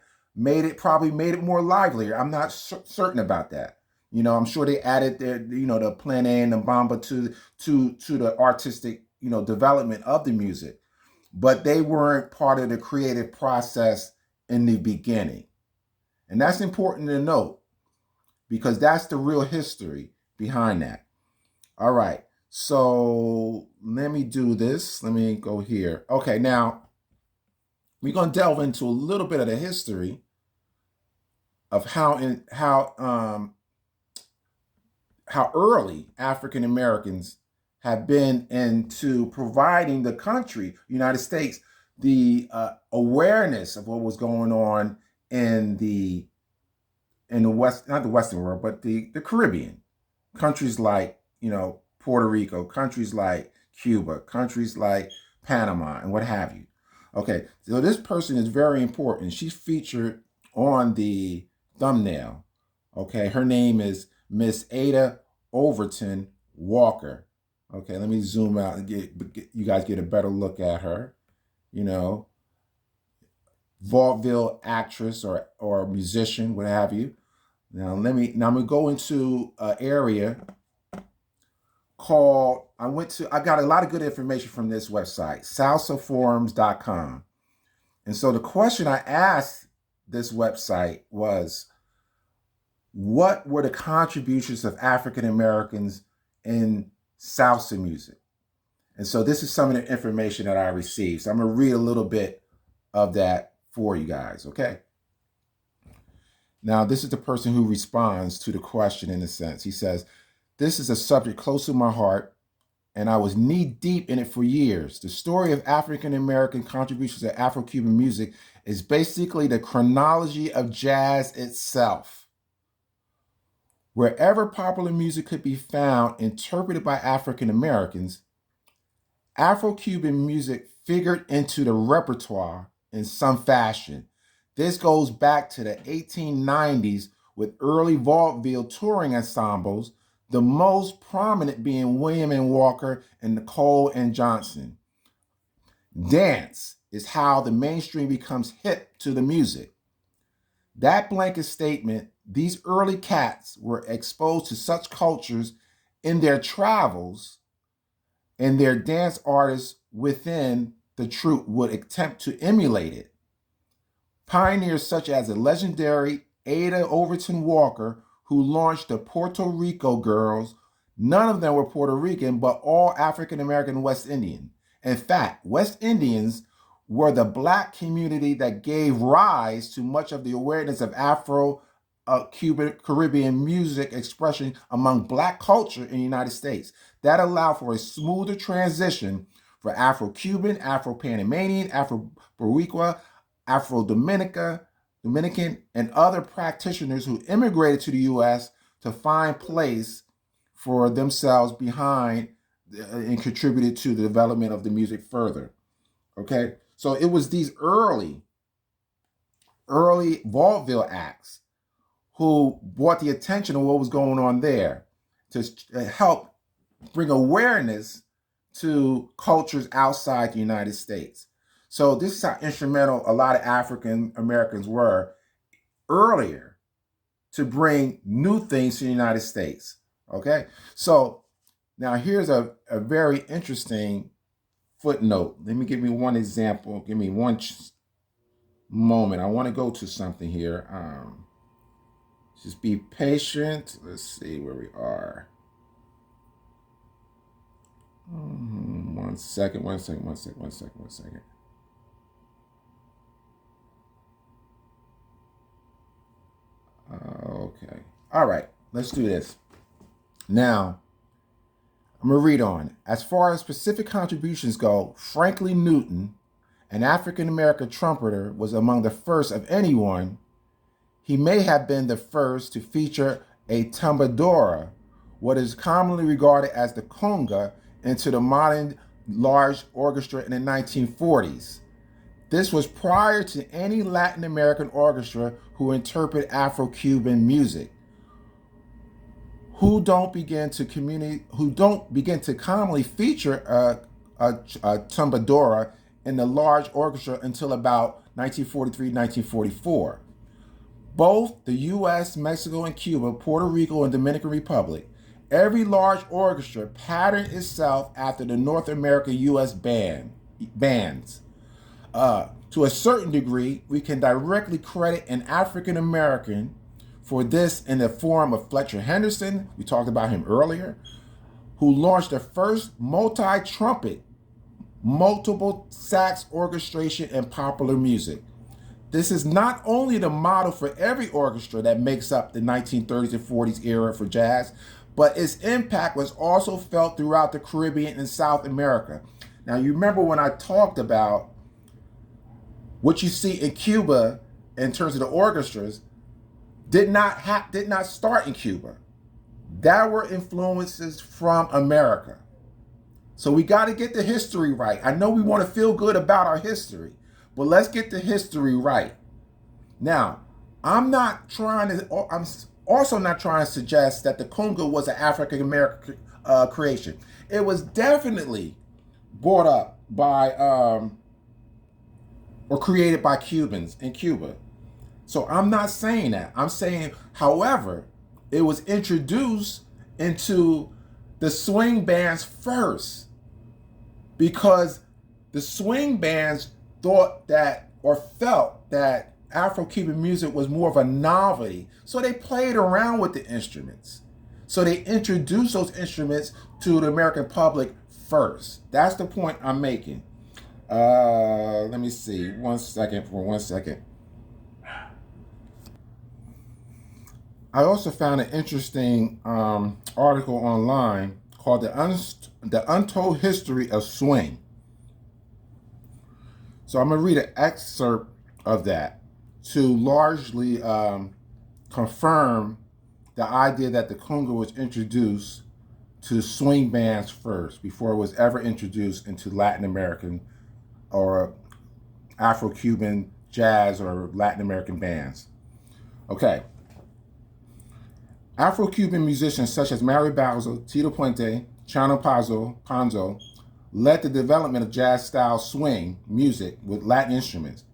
Probably made it more livelier. I'm not certain about that. I'm sure they added the plane and the bamba to the artistic, development of the music. But they weren't part of the creative process in the beginning. And that's important to note, because that's the real history behind that. All right. So let me do this. Let me go here. Okay, now we're going to delve into a little bit of the history of how early African Americans have been into providing the country, United States, the awareness of what was going on in the West, not the Western world, but the Caribbean countries like Puerto Rico, countries like Cuba, countries like Panama, and what have you. Okay, so this person is very important. She's featured on the thumbnail. Okay, her name is Miss Ada Overton Walker. Okay, let me zoom out and get you guys get a better look at her. Vaudeville actress or musician, what have you. Now I'm gonna go into an area called, I got a lot of good information from this website, salsaforums.com. And so the question I asked this website was, what were the contributions of African Americans in salsa music? And so this is some of the information that I received. So I'm going to read a little bit of that for you guys, okay? Now, this is the person who responds to the question in a sense. He says, "This is a subject close to my heart, and I was knee-deep in it for years. The story of African American contributions to Afro-Cuban music is basically the chronology of jazz itself. Wherever popular music could be found interpreted by African Americans, Afro-Cuban music figured into the repertoire in some fashion. This goes back to the 1890s with early vaudeville touring ensembles, the most prominent being William and Walker and Nicole and Johnson. Dance is how the mainstream becomes hip to the music. That blanket statement, these early cats were exposed to such cultures in their travels, and their dance artists within the troupe would attempt to emulate it. Pioneers such as the legendary Ada Overton Walker, who launched the Puerto Rico Girls, none of them were Puerto Rican, but all African American West Indian. In fact, West Indians were the Black community that gave rise to much of the awareness of Afro-Cuban Caribbean music expression among Black culture in the United States. That allowed for a smoother transition for Afro-Cuban, Afro-Panamanian, Afro-Boricua, Afro-Dominican, and other practitioners who immigrated to the U.S. to find place for themselves behind and contributed to the development of the music further. Okay, so it was these early vaudeville acts who brought the attention of what was going on there to help bring awareness to cultures outside the United States. So this is how instrumental a lot of African Americans were earlier to bring new things to the United States. Okay, so now here's a very interesting footnote. Let me give me one example. Give me one moment. I want to go to something here. Just be patient. Let's see where we are. One second. Okay. All right. Let's do this. Now, I'm going to read on. As far as specific contributions go, Franklin Newton, an African-American trumpeter, was among the first of anyone. He may have been the first to feature a tambadora, what is commonly regarded as the conga, into the modern large orchestra in the 1940s. This was prior to any Latin American orchestra who interpret Afro-Cuban music, who don't begin to commonly feature a tambadora in the large orchestra until about 1943-1944. Both the U.S., Mexico, and Cuba, Puerto Rico, and Dominican Republic, every large orchestra patterned itself after the North American U.S. bands. To a certain degree, we can directly credit an African American for this in the form of Fletcher Henderson, we talked about him earlier, who launched the first multi-trumpet, multiple sax orchestration in popular music. This is not only the model for every orchestra that makes up the 1930s and 40s era for jazz, but its impact was also felt throughout the Caribbean and South America. Now, you remember when I talked about what you see in Cuba in terms of the orchestras did not start in Cuba. That were influences from America. So we got to get the history right. I know we want to feel good about our history, but let's get the history right. Now, I'm also not trying to suggest that the conga was an African American creation. It was definitely brought up by or created by Cubans in Cuba. So I'm not saying that. I'm saying, however, it was introduced into the swing bands first because the swing bands thought that or felt that Afro-Cuban music was more of a novelty. So they played around with the instruments. So they introduced those instruments to the American public first. That's the point I'm making. Let me see. One second. I also found an interesting article online called The Untold History of Swing. So I'm going to read an excerpt of that to largely confirm the idea that the conga was introduced to swing bands first before it was ever introduced into Latin American or Afro-Cuban jazz or Latin American bands. Okay. Afro-Cuban musicians such as Mary Bauzo, Tito Puente, Chano Panzo led the development of jazz-style swing music with Latin instruments.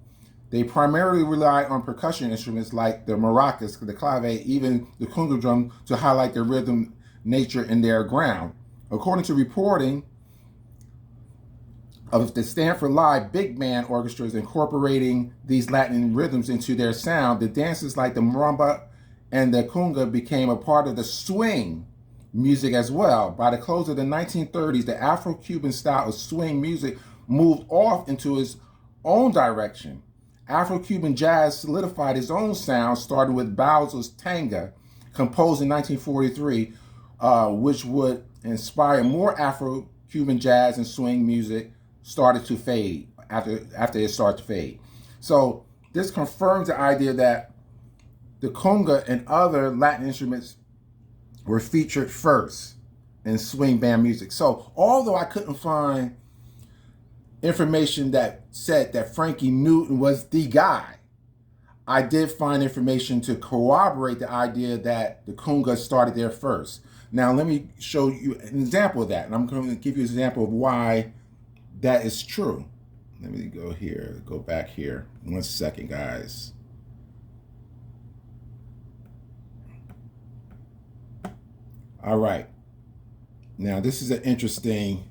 They primarily relied on percussion instruments like the maracas, the clave, even the conga drum to highlight the rhythm nature in their ground. According to reporting of the Stanford Live big band orchestras incorporating these Latin rhythms into their sound, the dances like the marimba and the conga became a part of the swing music as well. By the close of the 1930s, the Afro-Cuban style of swing music moved off into its own direction. Afro-Cuban jazz solidified its own sound, starting with Bauzo's tanga, composed in 1943, which would inspire more Afro-Cuban jazz and swing music started to fade after it started to fade. So this confirms the idea that the conga and other Latin instruments were featured first in swing band music. So although I couldn't find information that said that Frankie Newton was the guy, I did find information to corroborate the idea that the conga started there first. Now let me show you an example of that, and I'm going to give you an example of why that is true. let me go back here. 1 second, guys. All right. Now, this is an interesting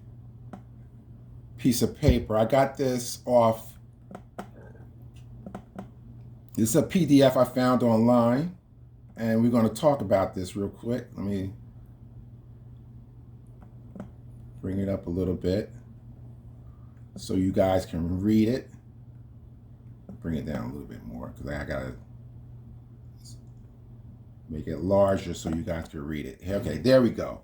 piece of paper. I got this off. This is a PDF I found online, and we're going to talk about this real quick. Let me bring it up a little bit so you guys can read it. Bring it down a little bit more because I got to make it larger so you guys can read it. Okay, there we go.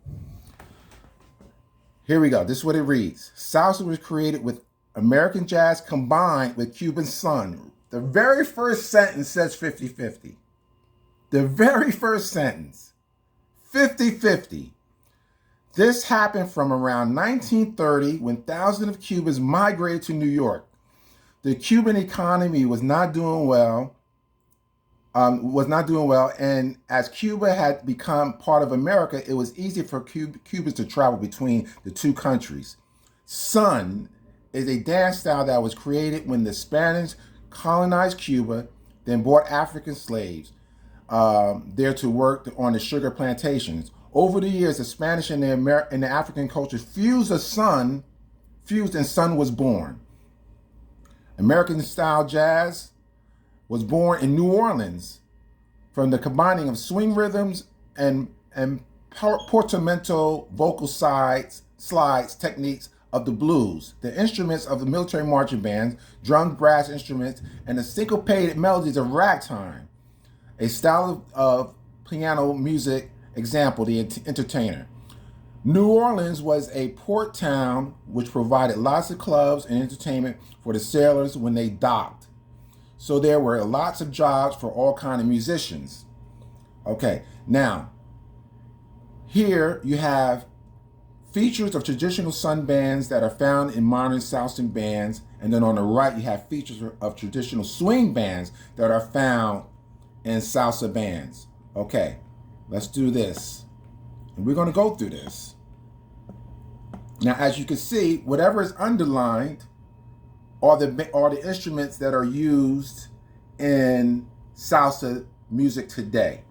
Here we go. This is what it reads. Salsa was created with American jazz combined with Cuban sun. The very first sentence says 50-50. The very first sentence, 50-50. This happened from around 1930 when thousands of Cubans migrated to New York. The Cuban economy was not doing well, and as Cuba had become part of America, it was easy for Cubans to travel between the two countries. Son is a dance style that was created when the Spanish colonized Cuba, then brought African slaves there to work on the sugar plantations. Over the years, the Spanish and the African cultures fused, and son was born. American-style jazz was born in New Orleans from the combining of swing rhythms and portamento vocal slides techniques of the blues, the instruments of the military marching bands, drum, brass instruments, and the syncopated melodies of ragtime, a style of piano music example, the entertainer. New Orleans was a port town which provided lots of clubs and entertainment for the sailors when they docked. So there were lots of jobs for all kinds of musicians. Okay, now, here you have features of traditional sun bands that are found in modern Salsa bands, and then on the right you have features of traditional swing bands that are found in Salsa bands. Okay, let's do this. And we're going to go through this. Now, as you can see, whatever is underlined are the instruments that are used in Salsa music today.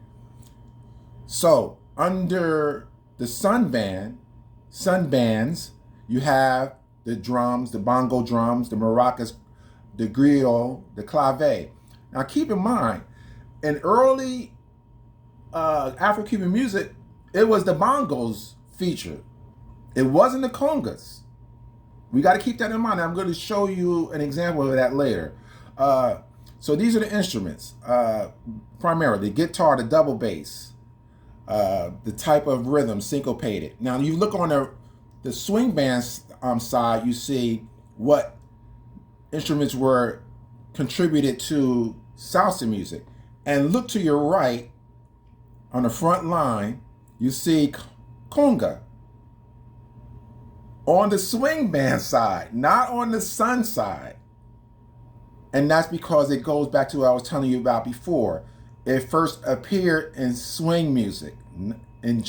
So, under the sun bands, you have the drums, the bongo drums, the maracas, the griot, the clave. Now, keep in mind, in early Afro-Cuban music, it was the bongos featured. It wasn't the congas. We got to keep that in mind. I'm going to show you an example of that later. So these are the instruments, primarily the guitar, the double bass, the type of rhythm, syncopated. Now, you look on the swing band side, you see what instruments were contributed to Salsa music. And look to your right, on the front line, you see conga. On the swing band side, not on the sun side. And that's because it goes back to what I was telling you about before. It first appeared in swing music, in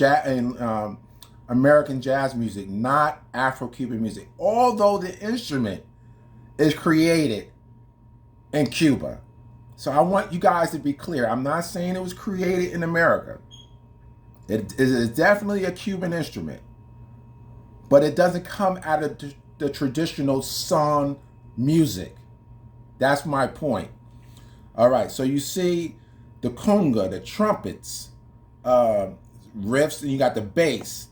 American jazz music, not Afro-Cuban music. Although the instrument is created in Cuba. So I want you guys to be clear. I'm not saying it was created in America. It is definitely a Cuban instrument. But it doesn't come out of the traditional son music. That's my point. All right, so you see the conga, the trumpets, riffs, and you got the bass,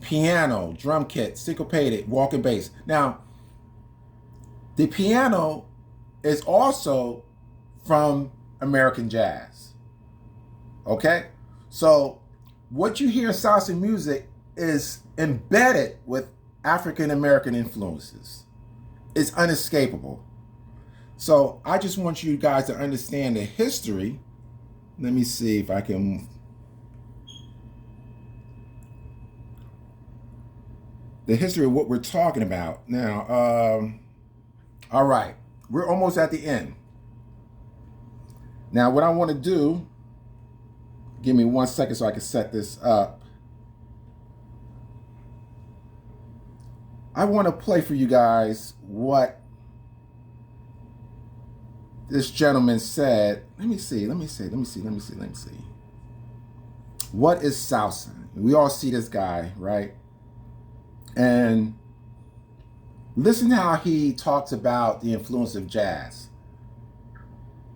piano, drum kit, syncopated, walking bass. Now, the piano is also from American jazz. Okay? So what you hear in Salsa music is embedded with African American influences. It's unescapable. So I just want you guys to understand the history. Let me see if I can. The history of what we're talking about. Now, all right, we're almost at the end. Now, what I want to do, give me 1 second so I can set this up. I want to play for you guys what this gentleman said, let me see. What is salsa? We all see this guy, right? And listen how he talks about the influence of jazz.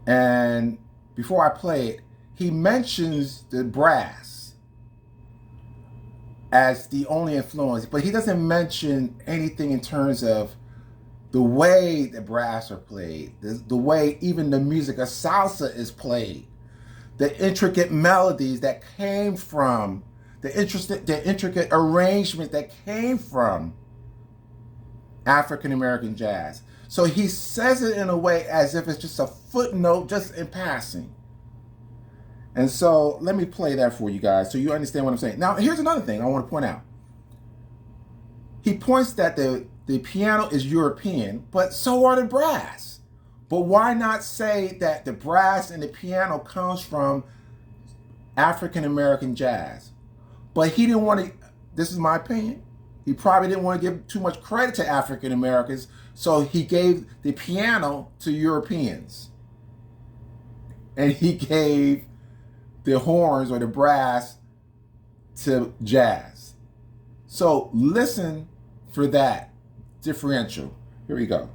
And before I play it, he mentions the brass as the only influence, but he doesn't mention anything in terms of the way the brass are played, the way even the music of salsa is played, the intricate melodies that came from, the intricate arrangement that came from African American jazz. So he says it in a way as if it's just a footnote, just in passing. And so let me play that for you guys so you understand what I'm saying. Now, here's another thing I want to point out. He points that the piano is European, but so are the brass. But why not say that the brass and the piano comes from African American jazz? But he didn't want to, this is my opinion, he probably didn't want to give too much credit to African Americans, so he gave the piano to Europeans. And he gave the horns or the brass to jazz. So listen for that differential. Here we go.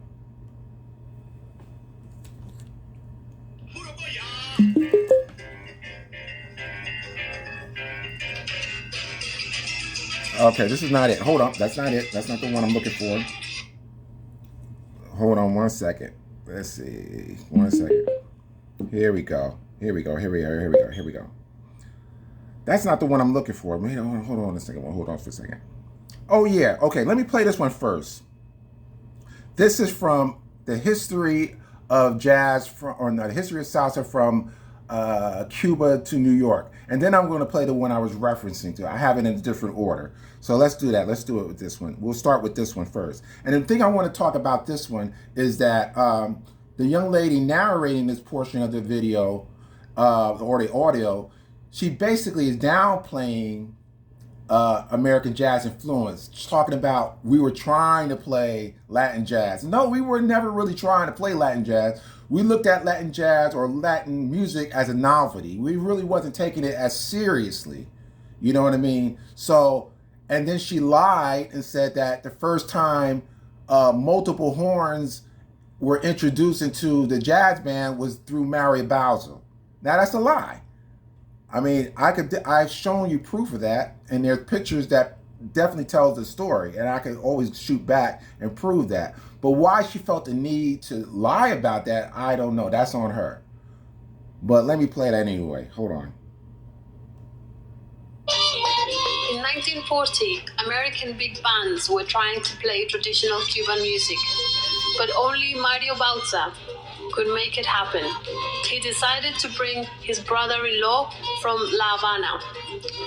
Okay, this is not it. Hold on. That's not it. That's not the one I'm looking for. Hold on one second. Let's see. 1 second. Here we go. That's not the one I'm looking for. Wait, hold on a second. Hold on for a second. Oh, yeah. Okay, let me play this one first. This is from the history of jazz, the history of salsa from Cuba to New York. And then I'm going to play the one I was referencing to. I have it in a different order. So let's do that. Let's do it with this one. We'll start with this one first. And the thing I want to talk about this one is that the young lady narrating this portion of the video, or the audio, she basically is downplaying American jazz influence, talking about we were trying to play Latin jazz. No, we were never really trying to play Latin jazz. We looked at Latin jazz or Latin music as a novelty. We really wasn't taking it as seriously. You know what I mean? So, and then she lied and said that the first time multiple horns were introduced into the jazz band was through Mario Bowser. Now that's a lie. I mean, I've shown you proof of that, and there's pictures that definitely tells the story, and I can always shoot back and prove that. But why she felt the need to lie about that, I don't know. That's on her. But let me play that anyway. Hold on. In 1940, American big bands were trying to play traditional Cuban music, but only Mario Bauza could make it happen. He decided to bring his brother-in-law from La Habana,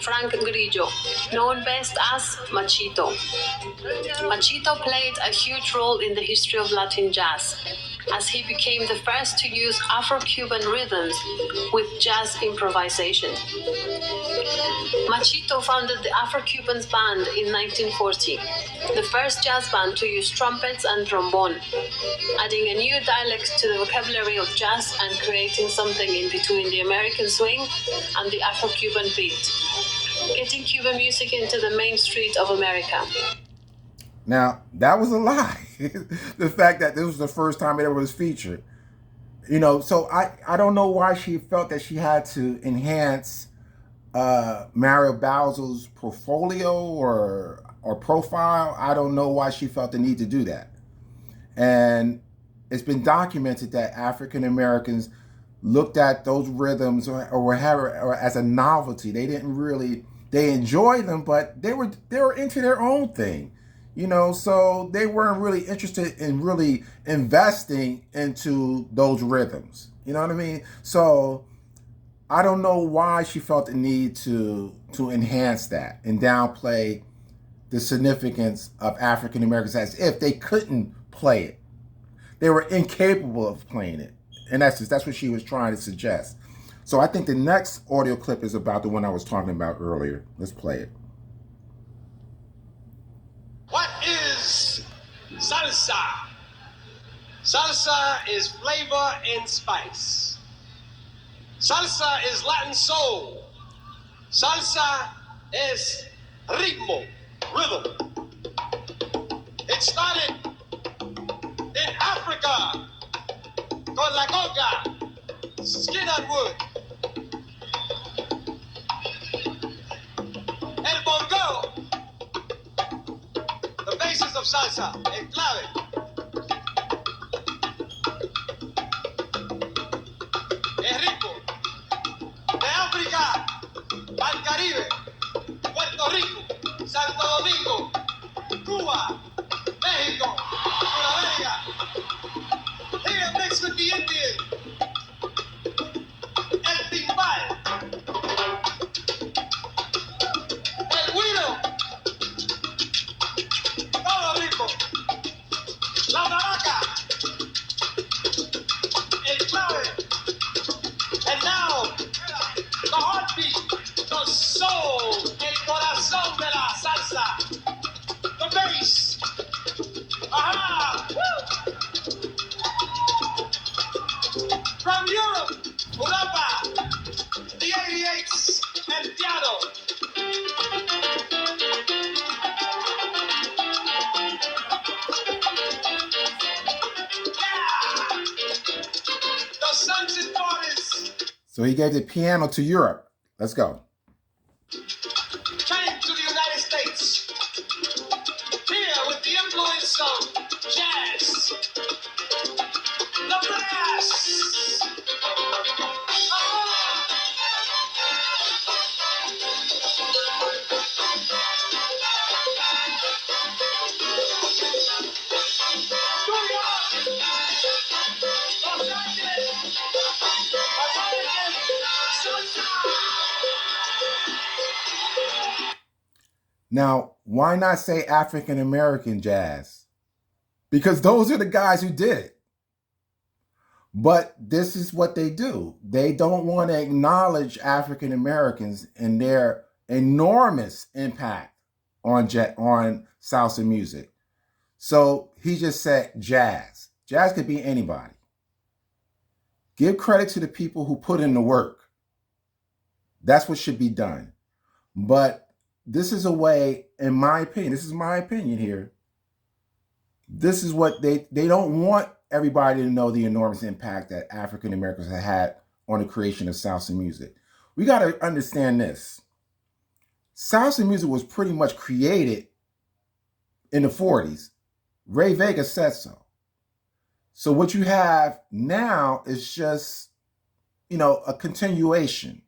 Frank Grillo, known best as Machito. Machito played a huge role in the history of Latin jazz, as he became the first to use Afro-Cuban rhythms with jazz improvisation. Machito founded the Afro-Cubans Band in 1940, the first jazz band to use trumpets and trombone, adding a new dialect to the vocabulary of jazz and creating something in between the American swing and the Afro-Cuban beat, getting Cuban music into the main street of America. Now, that was a lie. The fact that this was the first time it ever was featured. You know, so I don't know why she felt that she had to enhance Mario Bowser's portfolio or profile. I don't know why she felt the need to do that. And it's been documented that African Americans looked at those rhythms or as a novelty. They didn't really, they enjoyed them, but they were into their own thing. You know, so they weren't really interested in really investing into those rhythms. You know what I mean? So I don't know why she felt the need to enhance that and downplay the significance of African Americans as if they couldn't play it. They were incapable of playing it. In essence, that's what she was trying to suggest. So I think the next audio clip is about the one I was talking about earlier. Let's play it. What is salsa? Salsa is flavor and spice. Salsa is Latin soul. Salsa is ritmo, rhythm. It started in Africa con la conga, skin on wood. El bongo, the basis of salsa, el clave. Es rico. De África al Caribe, Puerto Rico, Santo Domingo, Cuba, México, Sudamérica. Here mixed with the Indian, el timbal, el güiro, todo rico, la maraca, el clave, and now the heartbeat, the soul, el corazón de la salsa, the bass. Aha! Woo! From Europe, Europa, the 88s and piano. Yeah! The sons and daughters So he gave the piano to Europe. Let's go. came to the United States. Here with the influence of jazz, the brass. Now, why not say African American jazz? Because those are the guys who did it. But this is what they do. They don't want to acknowledge African Americans and their enormous impact on salsa music. So he just said jazz. Jazz could be anybody. Give credit to the people who put in the work. That's what should be done. But this is a way, in my opinion, this is my opinion here. This is what they don't want everybody to know the enormous impact that African Americans have had on the creation of salsa music. We got to understand this. Salsa music was pretty much created in the 40s. Ray Vega said so. So what you have now is just, a continuation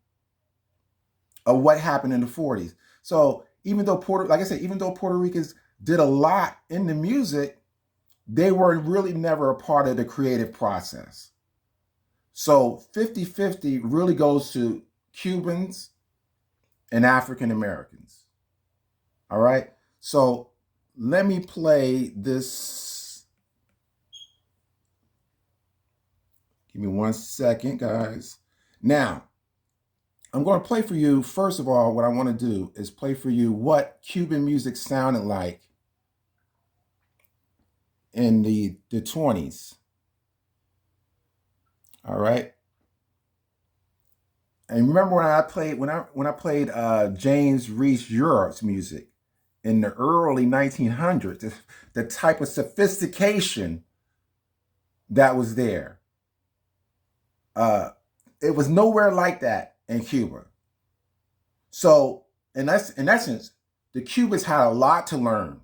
of what happened in the 40s. So even though Puerto Ricans did a lot in the music, they were really never a part of the creative process. So 50-50 really goes to Cubans and African Americans. All right. So let me play this. Give me 1 second, guys. Now, I'm going to play for you, first of all, what I want to do is play for you what Cuban music sounded like in the 20s. All right. And remember when I played James Reese Europe's music in the early 1900s, the type of sophistication that was there. It was nowhere like that in Cuba. So in essence, the Cubans had a lot to learn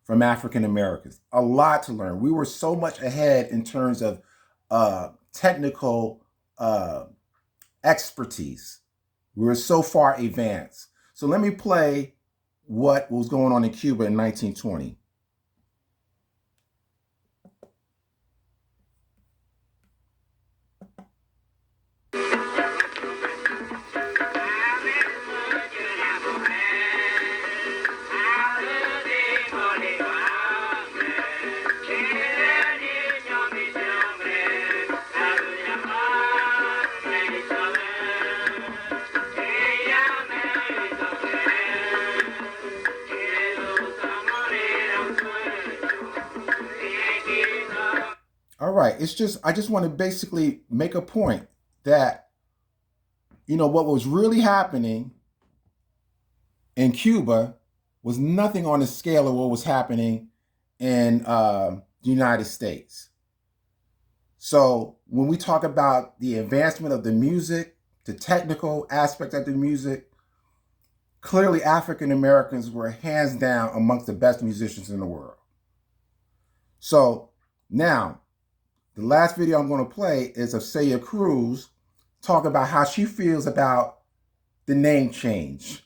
from African Americans, a lot to learn. We were so much ahead in terms of technical expertise. We were so far advanced. So let me play what was going on in Cuba in 1920. right. It's just, I just want to basically make a point that, what was really happening in Cuba was nothing on the scale of what was happening in the United States. So when we talk about the advancement of the music, the technical aspect of the music, clearly African Americans were hands down amongst the best musicians in the world. So now, the last video I'm going to play is of Celia Cruz talking about how she feels about the name change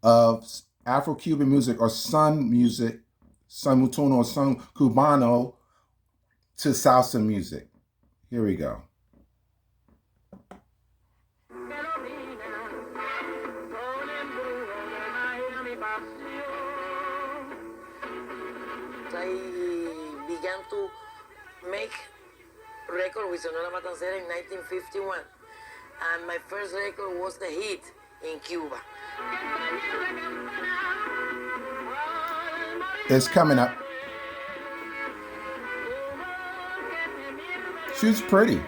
of Afro-Cuban music, or son music, son mutuno or son cubano, to salsa music. Here we go. I began to make record with Sonora Matancera in 1951, and my first record was the hit in Cuba. It's coming up. She's pretty.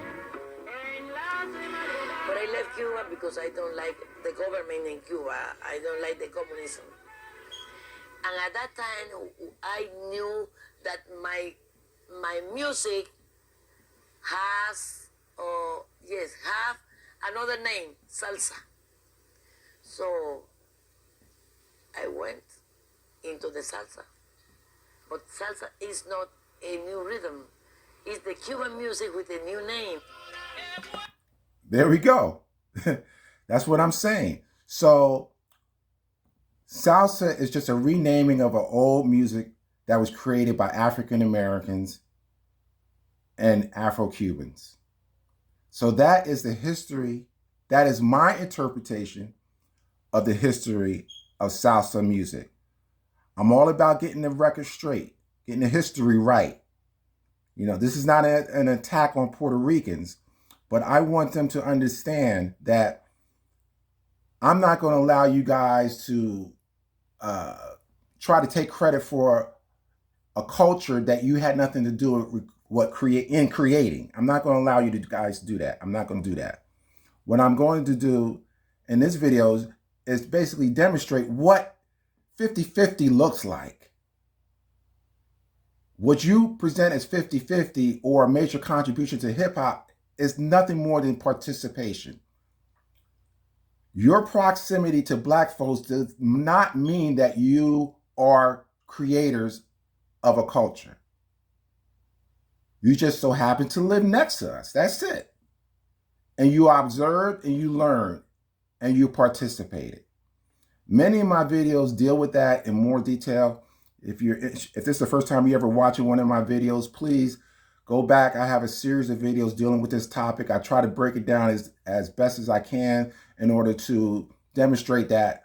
But I left Cuba because I don't like the government in Cuba. I don't like the communism. And at that time, I knew that my music have another name, salsa. So I went into the salsa. But salsa is not a new rhythm. It's the Cuban music with a new name. There we go. That's what I'm saying. So salsa is just a renaming of an old music that was created by African Americans and Afro-Cubans. So that is the history. That is my interpretation of the history of salsa music. I'm all about getting the record straight, getting the history right. This is not an attack on Puerto Ricans, but I want them to understand that I'm not going to allow you guys to try to take credit for a culture that you had nothing to do with creating. I'm not going to allow you guys to do that. I'm not going to do that. What I'm going to do in this video is basically demonstrate what 50-50 looks like. What you present as 50-50 or a major contribution to hip hop is nothing more than participation. Your proximity to Black folks does not mean that you are creators of a culture. You just so happen to live next to us. That's it. And you observed and you learned and you participated. Many of my videos deal with that in more detail. If this is the first time you ever watching one of my videos, please go back. I have a series of videos dealing with this topic. I try to break it down as best as I can in order to demonstrate that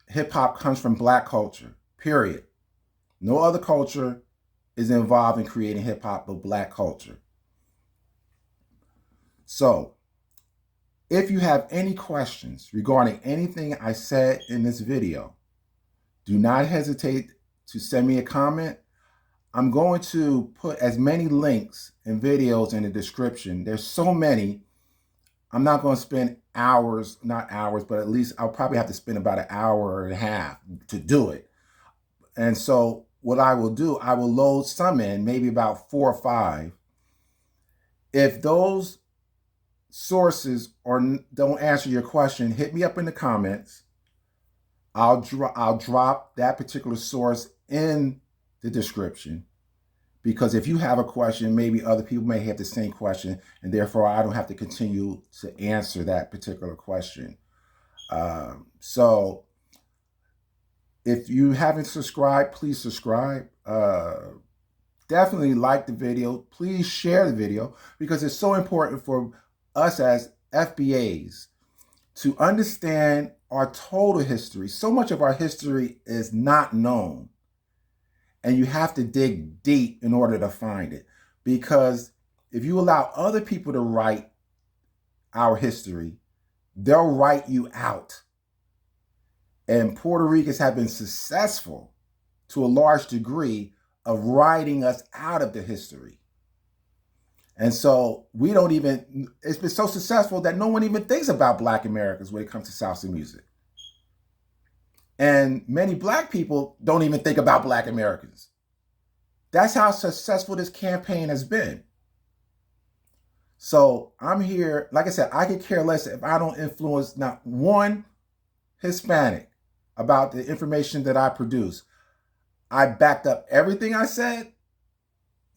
hip hop comes from Black culture, period. No other culture is involved in creating hip hop but Black culture. So, if you have any questions regarding anything I said in this video, do not hesitate to send me a comment. I'm going to put as many links and videos in the description. There's so many. I'm not going to spend hours, not hours, but at least I'll probably have to spend about an hour and a half to do it. And so what I will do, I will load some in, maybe about 4 or 5. If those sources don't answer your question, hit me up in the comments. I'll drop that particular source in the description, because if you have a question, maybe other people may have the same question, and therefore I don't have to continue to answer that particular question. So if you haven't subscribed, please subscribe. Definitely like the video. Please share the video, because it's so important for us as FBAs to understand our total history. So much of our history is not known. And you have to dig deep in order to find it. Because if you allow other people to write our history, they'll write you out. And Puerto Ricans have been successful to a large degree of writing us out of the history. And so we don't even, it's been so successful that no one even thinks about Black Americans when it comes to salsa music. And many Black people don't even think about Black Americans. That's how successful this campaign has been. So I'm here, like I said, I could care less if I don't influence not one Hispanic about the information that I produce. I backed up everything I said,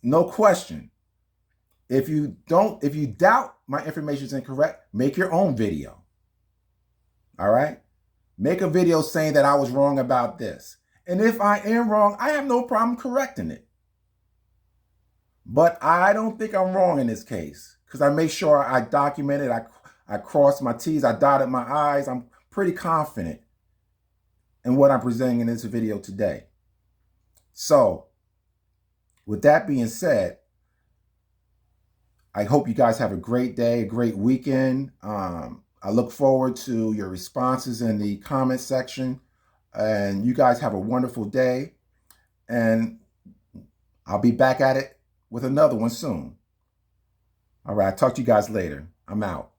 no question. If you doubt my information is incorrect, make your own video. All right? Make a video saying that I was wrong about this. And if I am wrong, I have no problem correcting it. But I don't think I'm wrong in this case because I made sure I documented, I crossed my T's, I dotted my I's. I'm pretty confident in what I'm presenting in this video today. So, with that being said, I hope you guys have a great day, a great weekend. I look forward to your responses in the comment section. And you guys have a wonderful day. And I'll be back at it with another one soon. All right, talk to you guys later. I'm out.